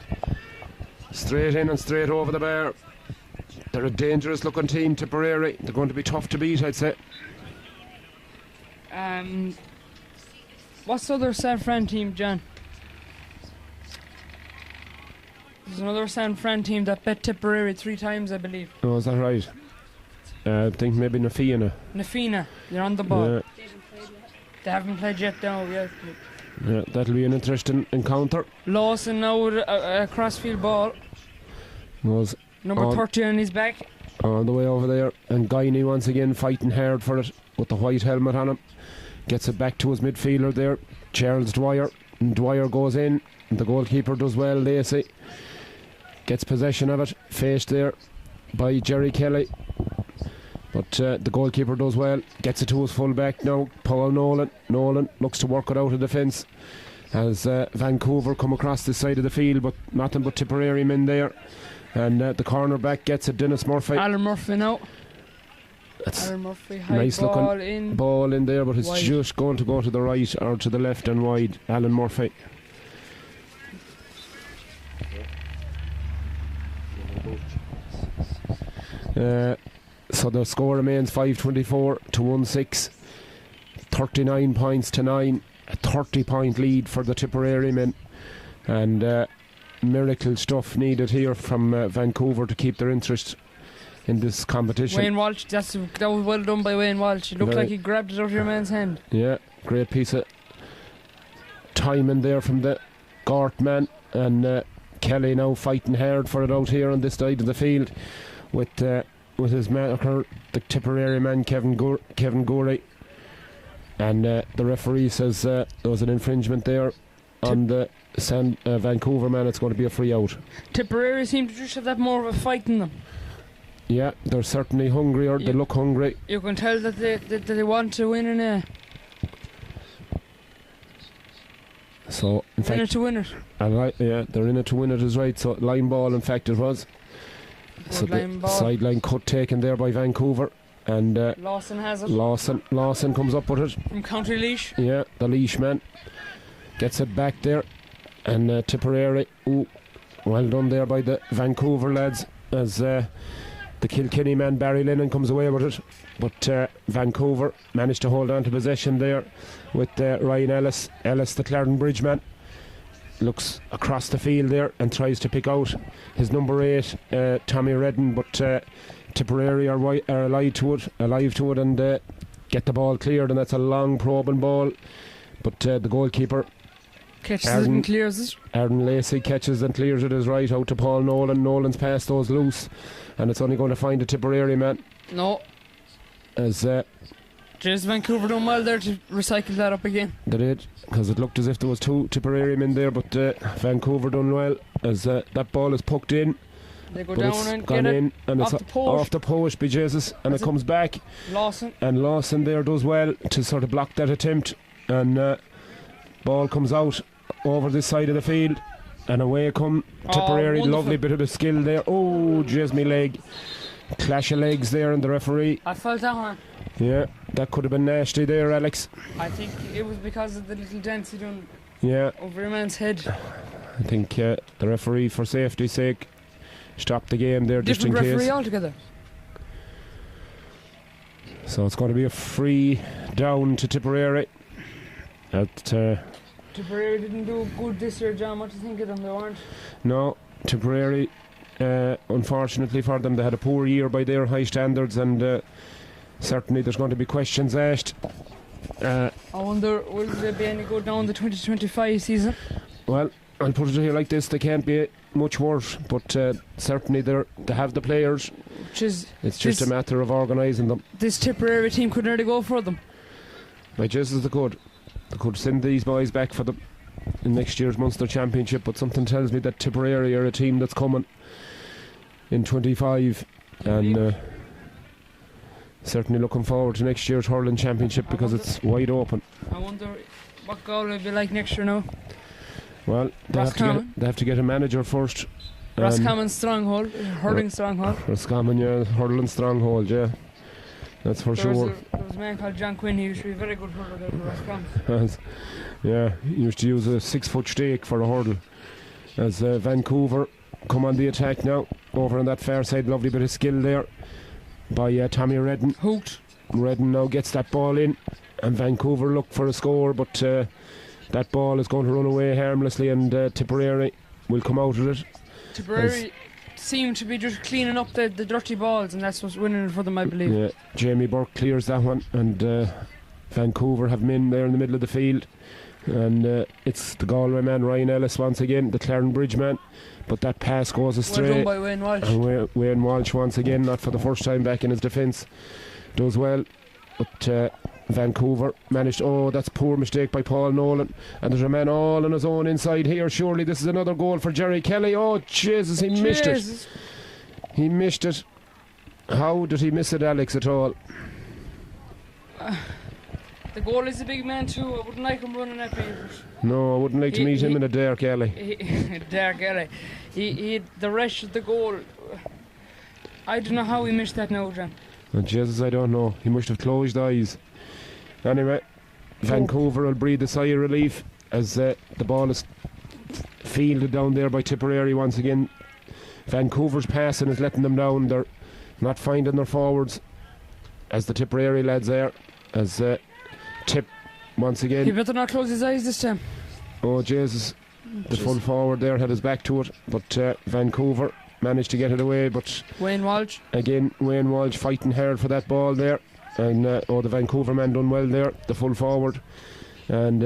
Straight in and straight over the bar. They're a dangerous looking team, Tipperary. They're going to be tough to beat, I'd say. What's the other San Fran team, John? There's another San Fran team that bet Tipperary 3 times, I believe. Oh, is that right? I think maybe Nafina. They're on the ball. Yeah. They haven't played yet now, yeah. Yeah, that'll be an interesting encounter. Lawson now with a crossfield ball. Was Number 30 on his back. All the way over there. And Guiney once again fighting hard for it with the white helmet on him. Gets it back to his midfielder there, Charles Dwyer. And Dwyer goes in. And the goalkeeper does well, Lacey. Gets possession of it. Faced there by Jerry Kelly. But the goalkeeper does well. Gets it to his full back now, Paul Nolan. Nolan looks to work it out of defence as Vancouver come across this side of the field, but nothing but Tipperary men there. And the corner back gets it, Dennis Murphy. Alan Murphy now. That's Alan Murphy, high nice ball looking in. ball in there, but it's wide. just going to go to the right or to the left and wide. Alan Murphy. So the score remains 5-24 to 1-6. 39 points to 9. A 30-point lead for the Tipperary men. And miracle stuff needed here from Vancouver to keep their interest in this competition. Wayne Walsh, that was well done by Wayne Walsh. It looked like he grabbed it out of your man's hand. Yeah, great piece of timing there from the Gort man. And Kelly now fighting hard for it out here on this side of the field with with his marker, the Tipperary man Kevin Gorey, and the referee says there was an infringement there on the Vancouver man. It's going to be a free out. Tipperary seem to just have that more of a fight in them. Yeah, they're certainly hungry, or they look hungry. You can tell that they want to win in a. So in fact, in it to win it. Yeah, they're in it to win it is right. So line ball, in fact, it was. So the sideline cut taken there by Vancouver, and Lawson has it. Lawson comes up with it From County Laois. Yeah, the Laois man gets it back there, and Tipperary. Ooh, well done there by the Vancouver lads, as the Kilkenny man Barry Lennon comes away with it, but Vancouver managed to hold on to possession there with Ryan Ellis, the Clarendon Bridge man. Looks across the field there and tries to pick out his number 8, Tommy Redden, but Tipperary are alive to it and get the ball cleared, and that's a long probing ball, but the goalkeeper catches it and clears it. Aaron Lacey catches and clears it as right out to Paul Nolan. Nolan's pass goes loose, and it's only going to find a Tipperary man. No. As Just Vancouver done well there to recycle that up again. They did, because it looked as if there was 2 Tipperary men there, but Vancouver done well, as that ball is poked in. They go down and get it and off it's the post. Off the post, be Jesus, and it comes back. Lawson there does well to sort of block that attempt, and ball comes out over this side of the field, and away come Tipperary. Lovely bit of a skill there. Oh, jeez, me leg. Clash of legs there, and the referee. I felt that one. Yeah, that could have been nasty there, Alex. I think it was because of the little dents he done over your man's head. I think the referee, for safety's sake, stopped the game there just in case. Different referee altogether. So it's going to be a free down to Tipperary. Tipperary didn't do good this year, John. What do you think of them? They weren't. No, Tipperary, unfortunately for them, they had a poor year by their high standards, and certainly there's going to be questions asked. I wonder, will they be any good now in the 2025 season? Well, I'll put it here like this: they can't be much worse, but certainly they have the players. It's just a matter of organising them. This Tipperary team could nearly go for them. By Jesus, they could send these boys back for them in next year's Munster Championship, but something tells me that Tipperary are a team that's coming in 25, and certainly looking forward to next year's Hurling Championship, because it's wide open. I wonder what goal will be like next year now. Well, they have to get a manager first. Roscommon's stronghold, hurling stronghold. Roscommon, yeah, hurling stronghold, yeah. That's for sure. There was a man called John Quinn. He used to be a very good hurler there for Roscommon. Yeah, he used to use a 6-foot stake for a hurdle. As Vancouver come on the attack now, over on that far side. Lovely bit of skill there by Tommy Redden. Hooked. Redden now gets that ball in, and Vancouver look for a score, but that ball is going to run away harmlessly, and Tipperary will come out of it. Tipperary seem to be just cleaning up the dirty balls, and that's what's winning it for them, I believe. Yeah, Jamie Burke clears that one, and Vancouver have men there in the middle of the field, and it's the Galway man Ryan Ellis once again, the Clarendon Bridge man, but that pass goes astray. Well done by Wayne Walsh. And Wayne Walsh once again, not for the first time back in his defence, does well, but Vancouver managed. Oh, that's poor mistake by Paul Nolan, and there's a man all on his own inside here. Surely this is another goal for Jerry Kelly. Oh Jesus, missed it. He missed it. How did he miss it, Alex, at all? The goal is a big man too. I wouldn't like him running at me. No, I wouldn't like to meet him in a dark alley. Dark alley. He the rest of the goal. I don't know how he missed that now, John. Oh, Jesus, I don't know. He must have closed eyes. Anyway, Vancouver will breathe a sigh of relief as the ball is fielded down there by Tipperary once again. Vancouver's passing is letting them down. They're not finding their forwards, as the Tipperary lads there, as Tip once again. He better not close his eyes this time. Oh Jesus, the full forward there had his back to it, but Vancouver managed to get it away. But Wayne Walsh fighting hard for that ball there, and the Vancouver man done well there, the full forward, and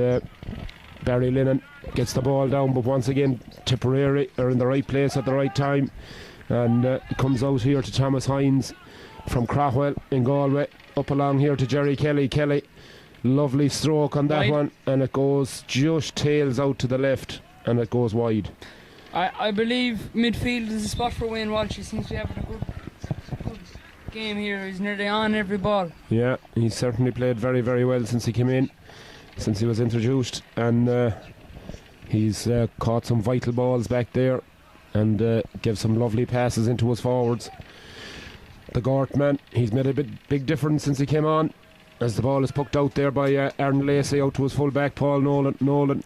Barry Lennon gets the ball down, but once again Tipperary are in the right place at the right time, And it comes out here to Thomas Hines from Craughwell in Galway. Up along here to Jerry Kelly. Kelly, lovely stroke on that one. And it goes just tails out to the left. And it goes wide. I believe midfield is a spot for Wayne Walsh. He seems to be having a good game here. He's nearly on every ball. Yeah, he's certainly played very, very well since he came in, since he was introduced. And he's caught some vital balls back there and gave some lovely passes into his forwards. The Gort man, he's made a big difference since he came on, as the ball is poked out there by Aaron Lacey out to his full back Paul Nolan.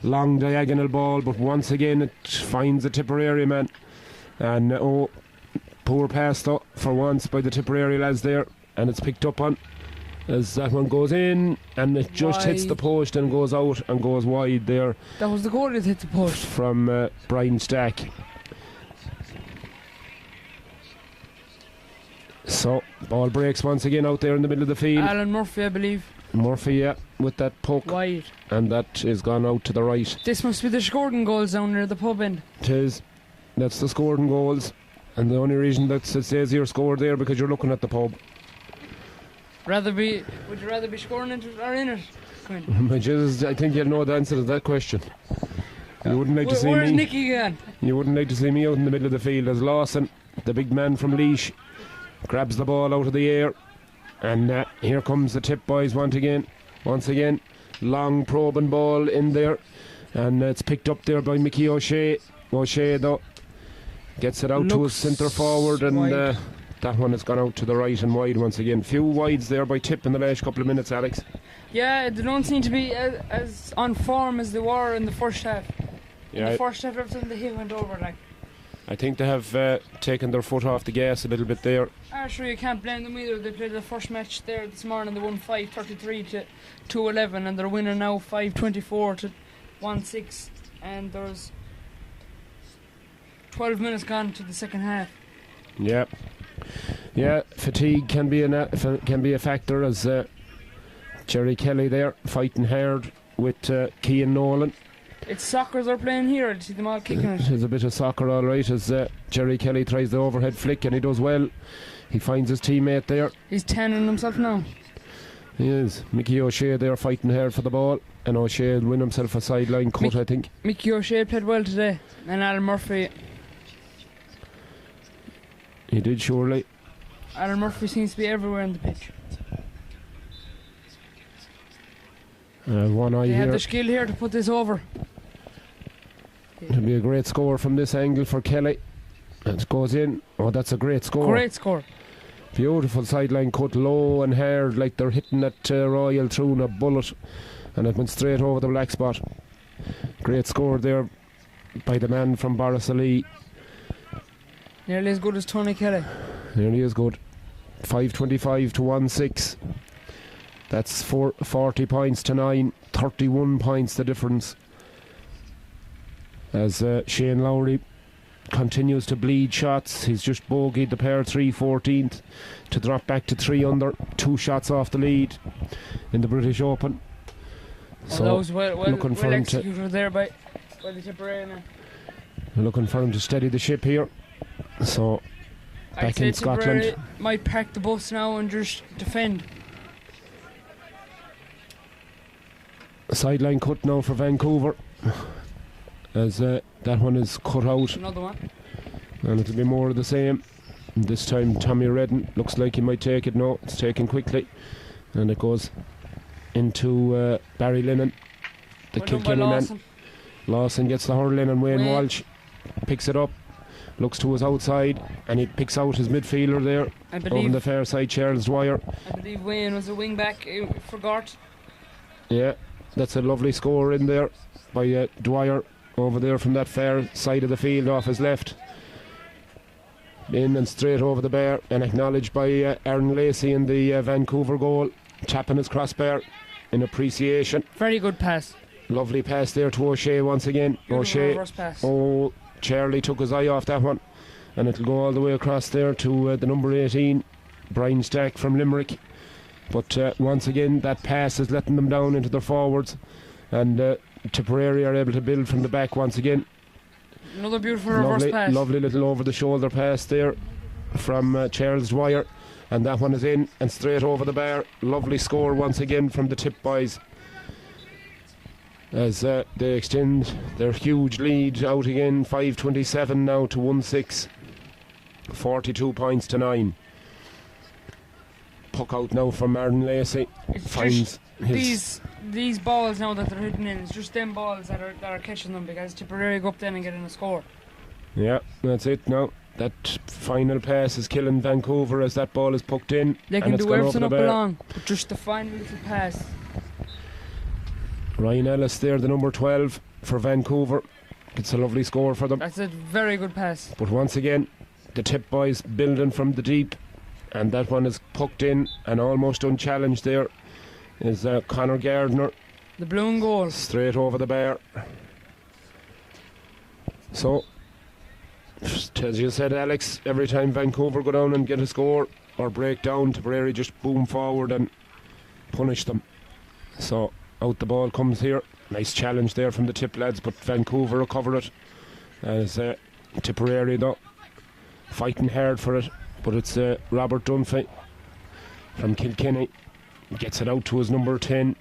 Long diagonal ball, but once again it finds a Tipperary man. And poor pass though for once by the Tipperary lads there, and it's picked up on as that one goes in, and it just hits the post and goes out and goes wide there. That was the goal that hit the post from Brian Stack. So ball breaks once again out there in the middle of the field. Alan Murphy, I believe. Murphy, yeah, with that poke wide, and that is gone out to the right. This must be the scoring goals down near the pub end. It is. That's the scoring goals, and the only reason that it says you're scored there because you're looking at the pub. Would you rather be scoring into it or in it? I think you'll know the answer to that question. You wouldn't like to see Where's me. Nicky again? You wouldn't like to see me out in the middle of the field as Lawson, the big man from Laois, grabs the ball out of the air. And here comes the tip, boys, once again. Long probing ball in there. And it's picked up there by Mickey O'Shea. O'Shea, though, gets it out to his centre forward. And that one has gone out to the right and wide once again. Few wides there by Tip in the last couple of minutes, Alex. Yeah, they don't seem to be as on form as they were in the first half. Yeah, in the first half, everything the hill went over, like. I think they have taken their foot off the gas a little bit there. Sure, you can't blame them either. They played the first match there this morning. They won 5-33 to 2-11, and they're winning now 5-24 to 1-6. And there's 12 minutes gone to the second half. Yeah, fatigue can be a factor, as Jerry Kelly there fighting hard with Cian Nolan. It's soccer they're playing here. I see them all kicking it. There's a bit of soccer, all right, as Jerry Kelly tries the overhead flick, and he does well. He finds his teammate there. He's tanning himself now. He is. Mickey O'Shea there fighting hard for the ball, and O'Shea will win himself a sideline cut, I think. Mickey O'Shea played well today, and Alan Murphy. He did, surely. Alan Murphy seems to be everywhere on the pitch. One eye they here. have the skill here to put this over. It'll be a great score from this angle for Kelly. It goes in. Oh, that's a great score. Great score. Beautiful sideline cut, low and hard, like they're hitting that Royal through a bullet, and it went straight over the black spot. Great score there by the man from Borrisalee. Nearly as good as Tony Kelly. Nearly as good. 5-25 to 1-6. That's 40 points to 9. 31 points the difference. As Shane Lowry continues to bleed shots. He's just bogeyed the pair 3-14th to drop back to 3 under. 2 shots off the lead in the British Open. So that was well looking for him executed there by the Tipperary man. Looking for him to steady the ship here. So back in Scotland. Tipperary might park the bus now and just defend. Sideline cut now for Vancouver, as that one is cut out. Another one. And it'll be more of the same. This time Tommy Redden looks like he might take it. No, it's taken quickly, and it goes into Barry Lennon, the Kilkenny man. Lawson gets the hurl in, and Wayne Walsh picks it up, looks to his outside, and he picks out his midfielder there over the far side, Charles Dwyer. I believe Wayne was a wing back for Gort. Yeah, that's a lovely score in there by Dwyer over there from that far side of the field off his left. In and straight over the bar, and acknowledged by Aaron Lacey in the Vancouver goal, tapping his crossbar in appreciation. Very good pass. Lovely pass there to O'Shea once again. O'Shea. Oh, Charlie took his eye off that one, and it'll go all the way across there to the number 18, Brian Stack from Limerick. But once again, that pass is letting them down into their forwards, and Tipperary are able to build from the back once again. Another beautiful reverse pass. Lovely little over the shoulder pass there from Charles Dwyer, and that one is in and straight over the bar. Lovely score once again from the Tip boys as they extend their huge lead out again. 5:27 now to 1-6, 42 points to 9. Puck out now from Martin Lacey. Finds these balls now that they're hitting in, it's just them balls that are catching them, because Tipperary go up then and get in a score. Yeah, that's it now. That final pass is killing Vancouver as that ball is pucked in. They can do everything up along, but just the final little pass. Ryan Ellis there, the number 12 for Vancouver. It's a lovely score for them. That's a very good pass. But once again, the Tip boys building from the deep, and that one is pucked in and almost unchallenged there is Conor Gardner. The blue and gold. Straight over the bar. So, as you said, Alex, every time Vancouver go down and get a score or break down, Tipperary just boom forward and punish them. So, out the ball comes here. Nice challenge there from the Tip lads, but Vancouver recover it. As Tipperary, though, fighting hard for it. But it's Robert Dunphy from Kilkenny. Gets it out to his number 10,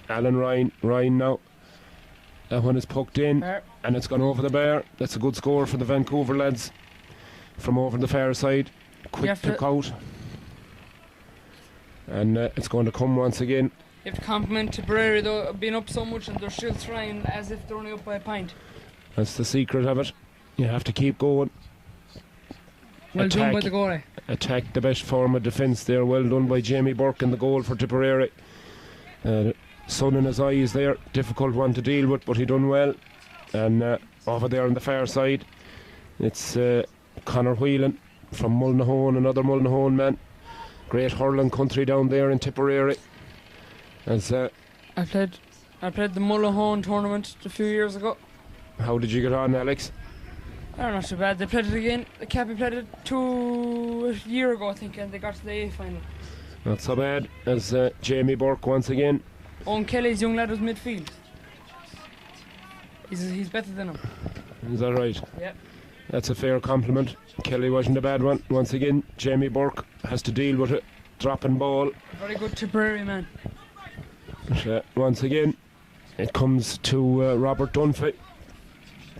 Alan Ryan. Ryan now. That one is pucked in and it's gone over the bar. That's a good score for the Vancouver lads from over the far side. Quick pick out. And it's going to come once again. You have to compliment Tipperary though, being up so much and they're still trying as if they're only up by a pint. That's the secret of it. You have to keep going. Well done by the goalie. Attack the best form of defence there. Well done by Jamie Burke in the goal for Tipperary. Sun in his eyes there. Difficult one to deal with, but he done well. And over there on the far side, it's Conor Whelan from Mullinahone, another Mullinahone man. Great hurling country down there in Tipperary. As I played the Mullinahone tournament a few years ago. How did you get on, Alex? Not too bad. They played it again. The Cappy played it a year ago, I think, and they got to the A final. Not so bad. As Jamie Burke once again. Owen Kelly's young lad was midfield. He's better than him. Is that right? Yep. That's a fair compliment. Kelly wasn't a bad one. Once again, Jamie Burke has to deal with it. Dropping ball. Very good Tipperary man. But, once again, it comes to Robert Dunphy.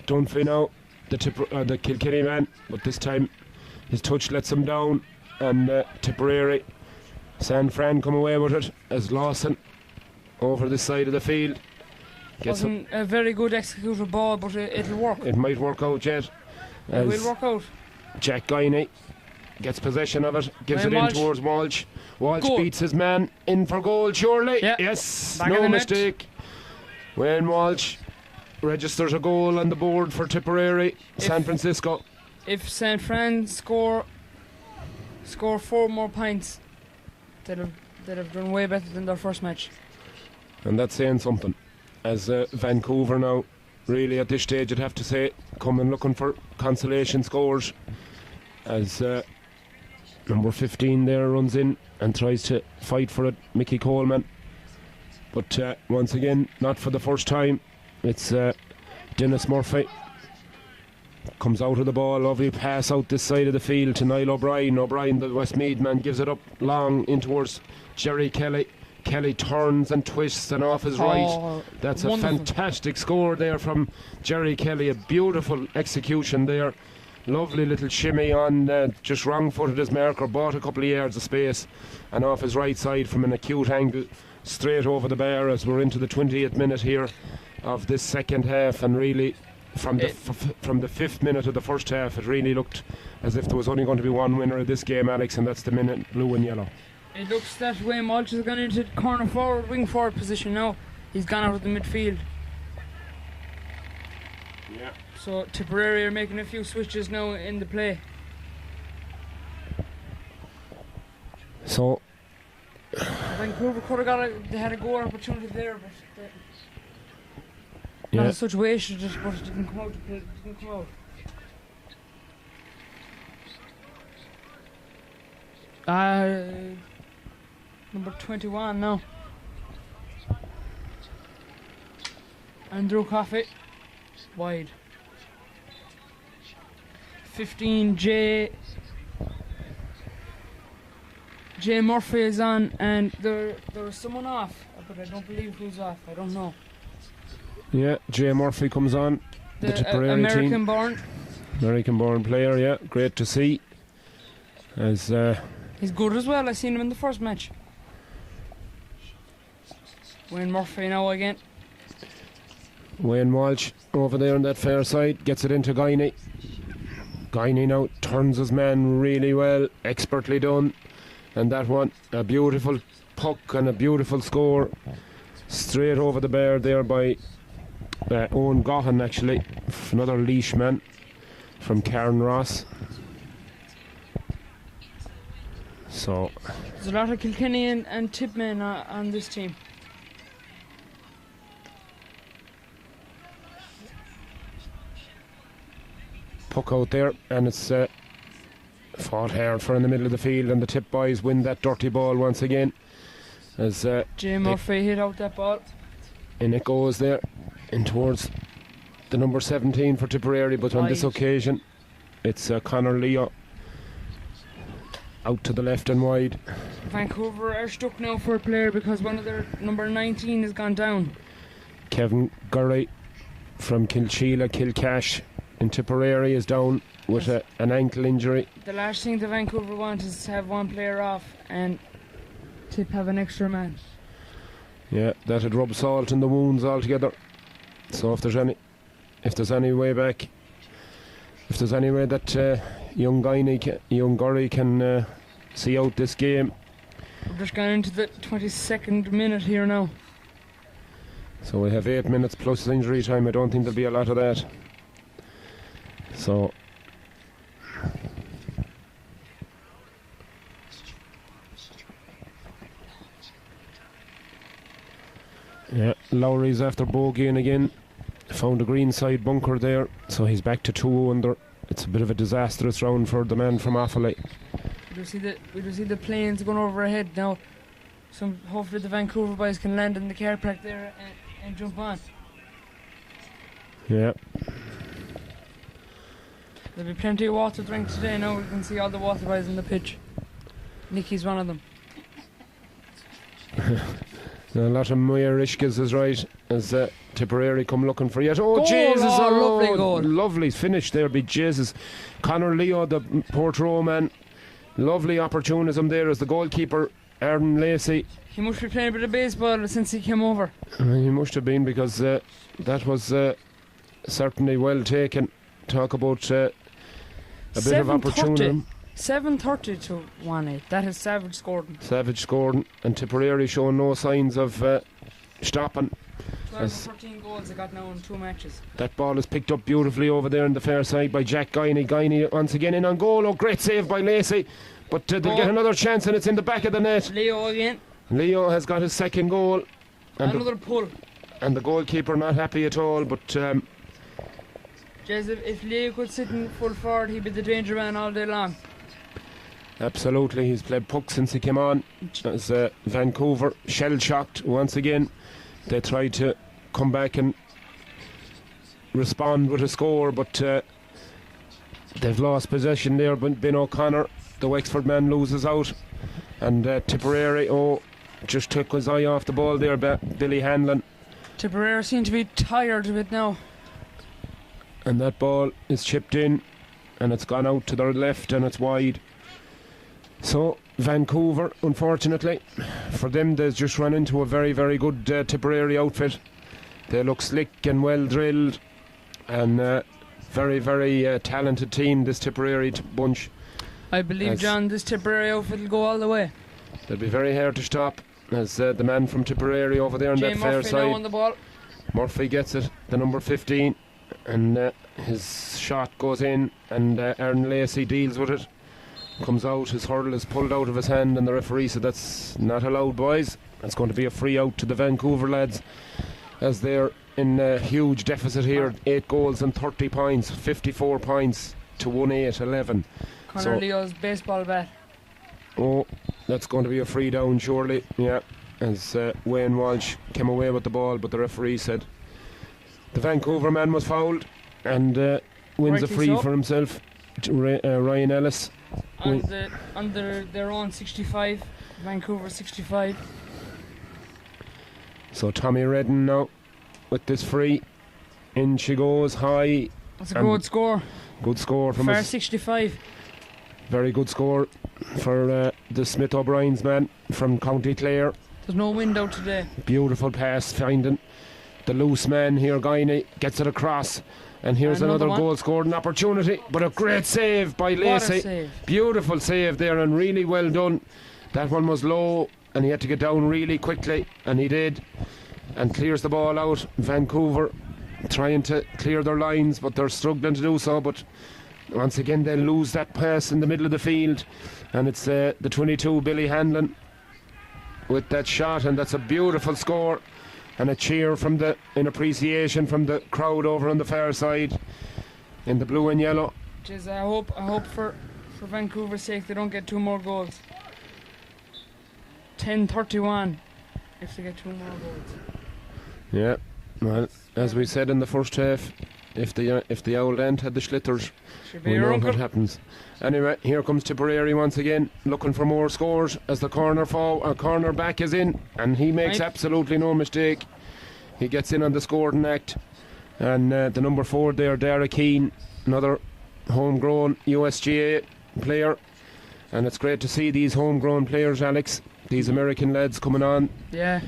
Dunphy now. The Kilkenny man, but this time his touch lets him down, and Tipperary, San Fran come away with it as Lawson over this side of the field. Wasn't a very good executed ball, but it'll work. It might work out yet. It will work out. Jack Guiney gets possession of it, gives it in towards Walsh. Walsh beats his man in for goal, surely. Yeah. Yes, Back no mistake. Wayne Walsh registers a goal on the board for Tipperary. San Francisco. If San Fran score 4 more points, they'd have done way better than their first match. And that's saying something. As Vancouver now, really at this stage, I'd have to say, coming looking for consolation scores. As number 15 there runs in and tries to fight for it, Mickey Coleman. But once again, not for the first time. It's Dennis Murphy comes out of the ball. Lovely pass out this side of the field to Niall O'Brien. O'Brien, the Westmeath man, gives it up long in towards Jerry Kelly. Kelly turns and twists and off his right. That's wonderful. A fantastic score there from Jerry Kelly. A beautiful execution there. Lovely little shimmy on just wrong-footed his marker. Bought a couple of yards of space and off his right side from an acute angle straight over the bar as we're into the 20th minute here of this second half, and really from the 5th minute of the first half it really looked as if there was only going to be one winner of this game, Alex, and that's the minute blue and yellow. It looks that way. Walsh has gone into corner forward, wing forward position now. He's gone out of the midfield. Yeah. So Tipperary are making a few switches now in the play. So Vancouver could have they had a goal opportunity there, but not as such wasted it, but it didn't come out. It didn't come out. Number 21 now. Andrew Coffey, wide. 15, J Murphy is on, and there was someone off, but I don't believe who's off. I don't know. Yeah, J Murphy comes on. The Tipperary American-born. American-born player, yeah. Great to see. As he's good as well. I seen him in the first match. Wayne Murphy now again. Wayne Walsh over there on that far side gets it into Guiney. Guiney now turns his man really well, expertly done. And that one, a beautiful puck and a beautiful score. Straight over the bar there by Owen Gahan, actually. Another Laois man from Karen Ross. So there's a lot of Kilkenny and Tip men on this team. Puck out there, and it's fought hard for in the middle of the field, and the Tip boys win that dirty ball once again as J Murphy hit out that ball, and it goes there in towards the number 17 for Tipperary, but on this occasion it's Conor Leo out to the left and wide. Vancouver are stuck now for a player because one of their number 19 has gone down. Kevin Gurry from Kilcheela Kilcash in Tipperary is down with an ankle injury. The last thing the Vancouver want is to have one player off and Tip have an extra man. Yeah, that'd rub salt in the wounds altogether. So if there's any way back, if there's any way that young Gurry can see out this game. We've just gone into the 22nd minute here now. So we have 8 minutes plus injury time. I don't think there'll be a lot of that. So yeah, Lowry's after bogeying again. Found a green side bunker there, so he's back to 2 under. It's a bit of a disastrous round for the man from Offaly. We do see the planes going overhead now. Hopefully the Vancouver boys can land in the car park there and jump on. Yeah. There'll be plenty of water to drink today now. We can see all the water boys on the pitch. Nicky's one of them. A lot of Muir Ishkas is right as Tipperary come looking for yet. Oh, goal, Jesus! lovely goal. Lovely finish there by Jesus. Conor Leo, the Portrush man. Lovely opportunism there as the goalkeeper, Aaron Lacey. He must be playing a bit of baseball since he came over. He must have been, because that was certainly well taken. Talk about a bit of opportunism. 7:30 to 1-8. That is Savage scoring. Savage scoring, and Tipperary showing no signs of stopping. 13 goals they got now in 2 matches. That ball is picked up beautifully over there on the far side by Jack Guiney. Guiney once again in on goal. Oh, great save by Lacey. But they'll get another chance, and it's in the back of the net. Leo again. Leo has got his second goal. And another pull. And the goalkeeper not happy at all, but if Leo could sit in full forward, he'd be the danger man all day long. Absolutely, he's played puck since he came on. As Vancouver shell-shocked once again. They tried to come back and respond with a score, but they've lost possession there. But Ben O'Connor, the Wexford man, loses out, and Tipperary just took his eye off the ball there. Billy Hanlon. Tipperary seem to be tired of it now. And that ball is chipped in, and it's gone out to their left, and it's wide. So Vancouver, unfortunately for them, they've just run into a very, very good Tipperary outfit. They look slick and well drilled, and very, very talented team, this Tipperary bunch. I believe, John, this Tipperary outfit will go all the way. They'll be very hard to stop, as the man from Tipperary over there on that far side. Now on the ball. Murphy gets it, the number 15, and his shot goes in, and Aaron Lacey deals with it. Comes out, his hurl is pulled out of his hand, and the referee said that's not allowed, boys. That's going to be a free out to the Vancouver lads, as they're in a huge deficit here. 8 goals and 30 points, 54 points to 1-8-11. Conor Leo's baseball bat. Oh, that's going to be a free down, surely. Yeah, as Wayne Walsh came away with the ball, but the referee said the Vancouver man was fouled and wins a free for himself. Ryan Ellis. On their own 65, Vancouver 65. So Tommy Redden now with this free. In she goes high. That's a good score. Good score from Fair us. 65. Very good score for the Smith O'Brien's man from County Clare. There's no wind out today. Beautiful pass finding the loose man here. Guiney gets it across. And here's another goal scoring opportunity. But a great save by Lacey. Save. Beautiful save there and really well done. That one was low and he had to get down really quickly. And he did. And clears the ball out. Vancouver trying to clear their lines, but they're struggling to do so. But once again they'll lose that pass in the middle of the field, and it's the 22 Billy Hanlon with that shot, and that's a beautiful score. And a cheer in appreciation from the crowd over on the far side in the blue and yellow. Jeez, I hope for Vancouver's sake they don't get 2 more goals. 10-31 if they get 2 more goals. Yeah, well, as we said in the first half, if the old ant had the schlitters, we know what happens. Anyway, here comes Tipperary once again, looking for more scores as the corner back is in, and he makes absolutely no mistake. He gets in on the scoring act, and the number 4 there, Dara Keane, another homegrown USGA player, and it's great to see these homegrown players, Alex. These American lads coming on. Yeah.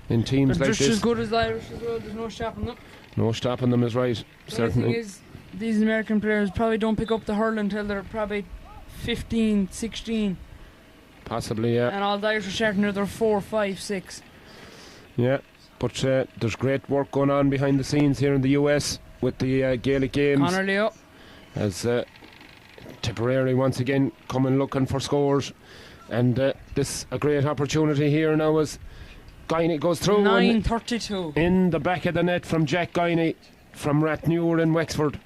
In teams they're like just this. as good as the Irish as well. There's no stopping them. No stopping them is right. The certainly. only thing is, these American players probably don't pick up the hurling until they're probably 15, 16. Possibly, yeah. And all the Irish are starting at their 4, 5, 6. Yeah, but there's great work going on behind the scenes here in the US with the Gaelic games. Conor Leo. As Tipperary once again coming looking for scores. And this a great opportunity here now as Guiney goes through. 9:32 in the back of the net from Jack Guiney from Rathnewer in Wexford.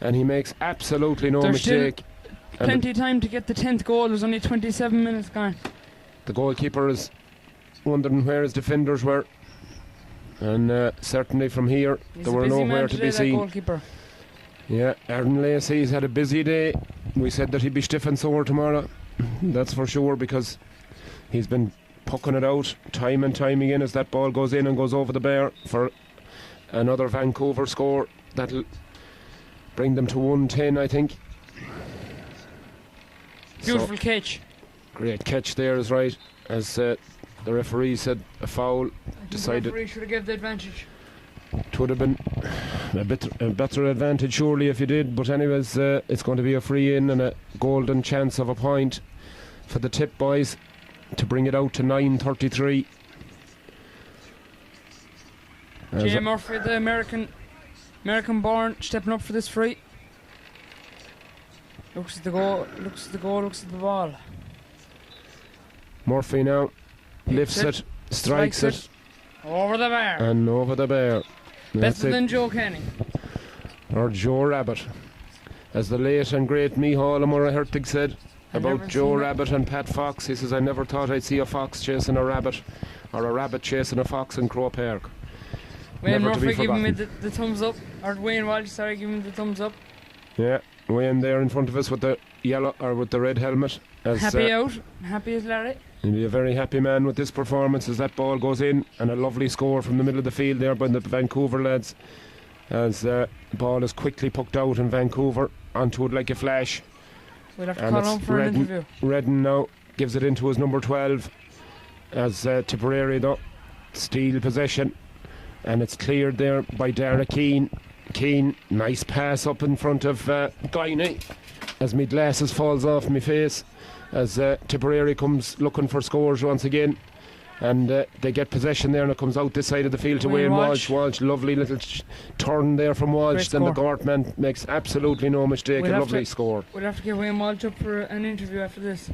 And he makes absolutely no mistake. Plenty of time to get the 10th goal. There's only 27 minutes gone. The goalkeeper is wondering where his defenders were. And certainly from here, there were nowhere to be seen. Goalkeeper. Yeah, Aaron Lacey's had a busy day. We said that he'd be stiff and sore tomorrow. That's for sure, because he's been pucking it out time and time again as that ball goes in and goes over the bar for another Vancouver score. That'll bring them to 110, I think. Beautiful catch. Great catch there is right. As the referee said, a foul decided. The referee should have given the advantage. It would have been a better advantage surely if you did, but anyways, it's going to be a free in and a golden chance of a point for the Tip boys to bring it out to 9:33. Jay Murphy, the American born, stepping up for this free. Looks at the goal, looks at the ball. Murphy now lifts it, strikes it. Over the bar. And over the bar. Better than Joe Kenny. Or Joe Rabbit. As the late and great Micheál Amora Hertig said about Joe Rabbit and Pat Fox, he says, I never thought I'd see a fox chasing a rabbit or a rabbit chasing a fox in Crow Park. Wayne Murphy giving me the thumbs up. Or Wayne Walsh, sorry, giving me the thumbs up. Yeah, Wayne there in front of us with the yellow or with the red helmet. Happy out. Happy as Larry. He'll be a very happy man with this performance as that ball goes in, and a lovely score from the middle of the field there by the Vancouver lads as the ball is quickly pucked out in Vancouver onto it like a flash. We'll have to call on for an interview. Redden now gives it into his number 12 as Tipperary though steal possession, and it's cleared there by Dara Keane. Keane, nice pass up in front of Guiney as my glasses falls off my face as Tipperary comes looking for scores once again, and they get possession there, and it comes out this side of the field to Wayne Walsh. Lovely little turn there from Walsh. Then the Gort man makes absolutely no mistake. A lovely score. We'll have to get Wayne Walsh up for an interview after this.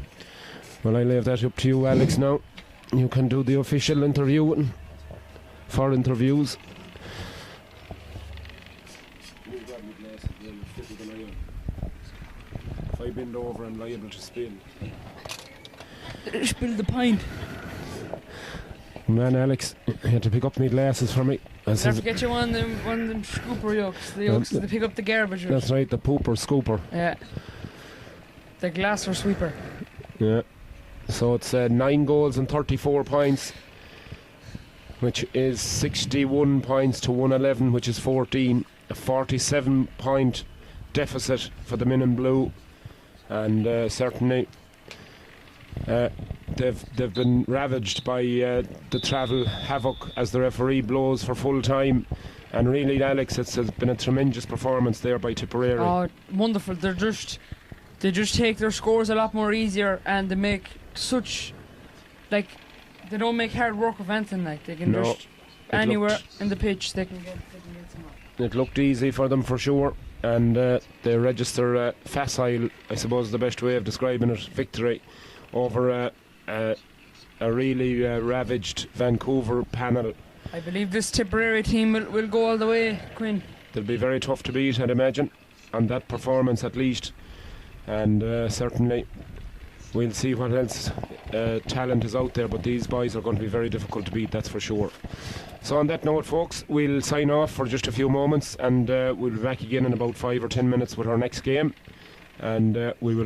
Well, I leave that up to you, Alex. Now you can do the official interviewing for interviews. If I bend over, I'm liable to spin. Spill the pint. Man, Alex, you had to pick up my glasses for me. Have to get you one of them scooper yokes. The yokes that pick up the garbage. That's right, the pooper scooper. Yeah. The glasser sweeper. Yeah. So it's 9 goals and 34 points, which is 61 points to 111, which is 14. A 47 point deficit for the Men in Blue, and certainly they've been ravaged by the travel havoc as the referee blows for full time. And really, Alex, it's been a tremendous performance there by Tipperary. Oh, wonderful! They just take their scores a lot more easier, and they make such they don't make hard work of anything. Like they can just anywhere in the pitch they can get some. It looked easy for them for sure, and they register facile, I suppose the best way of describing it, victory over a really ravaged Vancouver panel. I believe this Tipperary team will go all the way, Quinn. They'll be very tough to beat, I'd imagine, on that performance at least, and certainly we'll see what else talent is out there, but these boys are going to be very difficult to beat, that's for sure. So on that note, folks, we'll sign off for just a few moments, and we'll be back again in about 5 or 10 minutes with our next game, and we will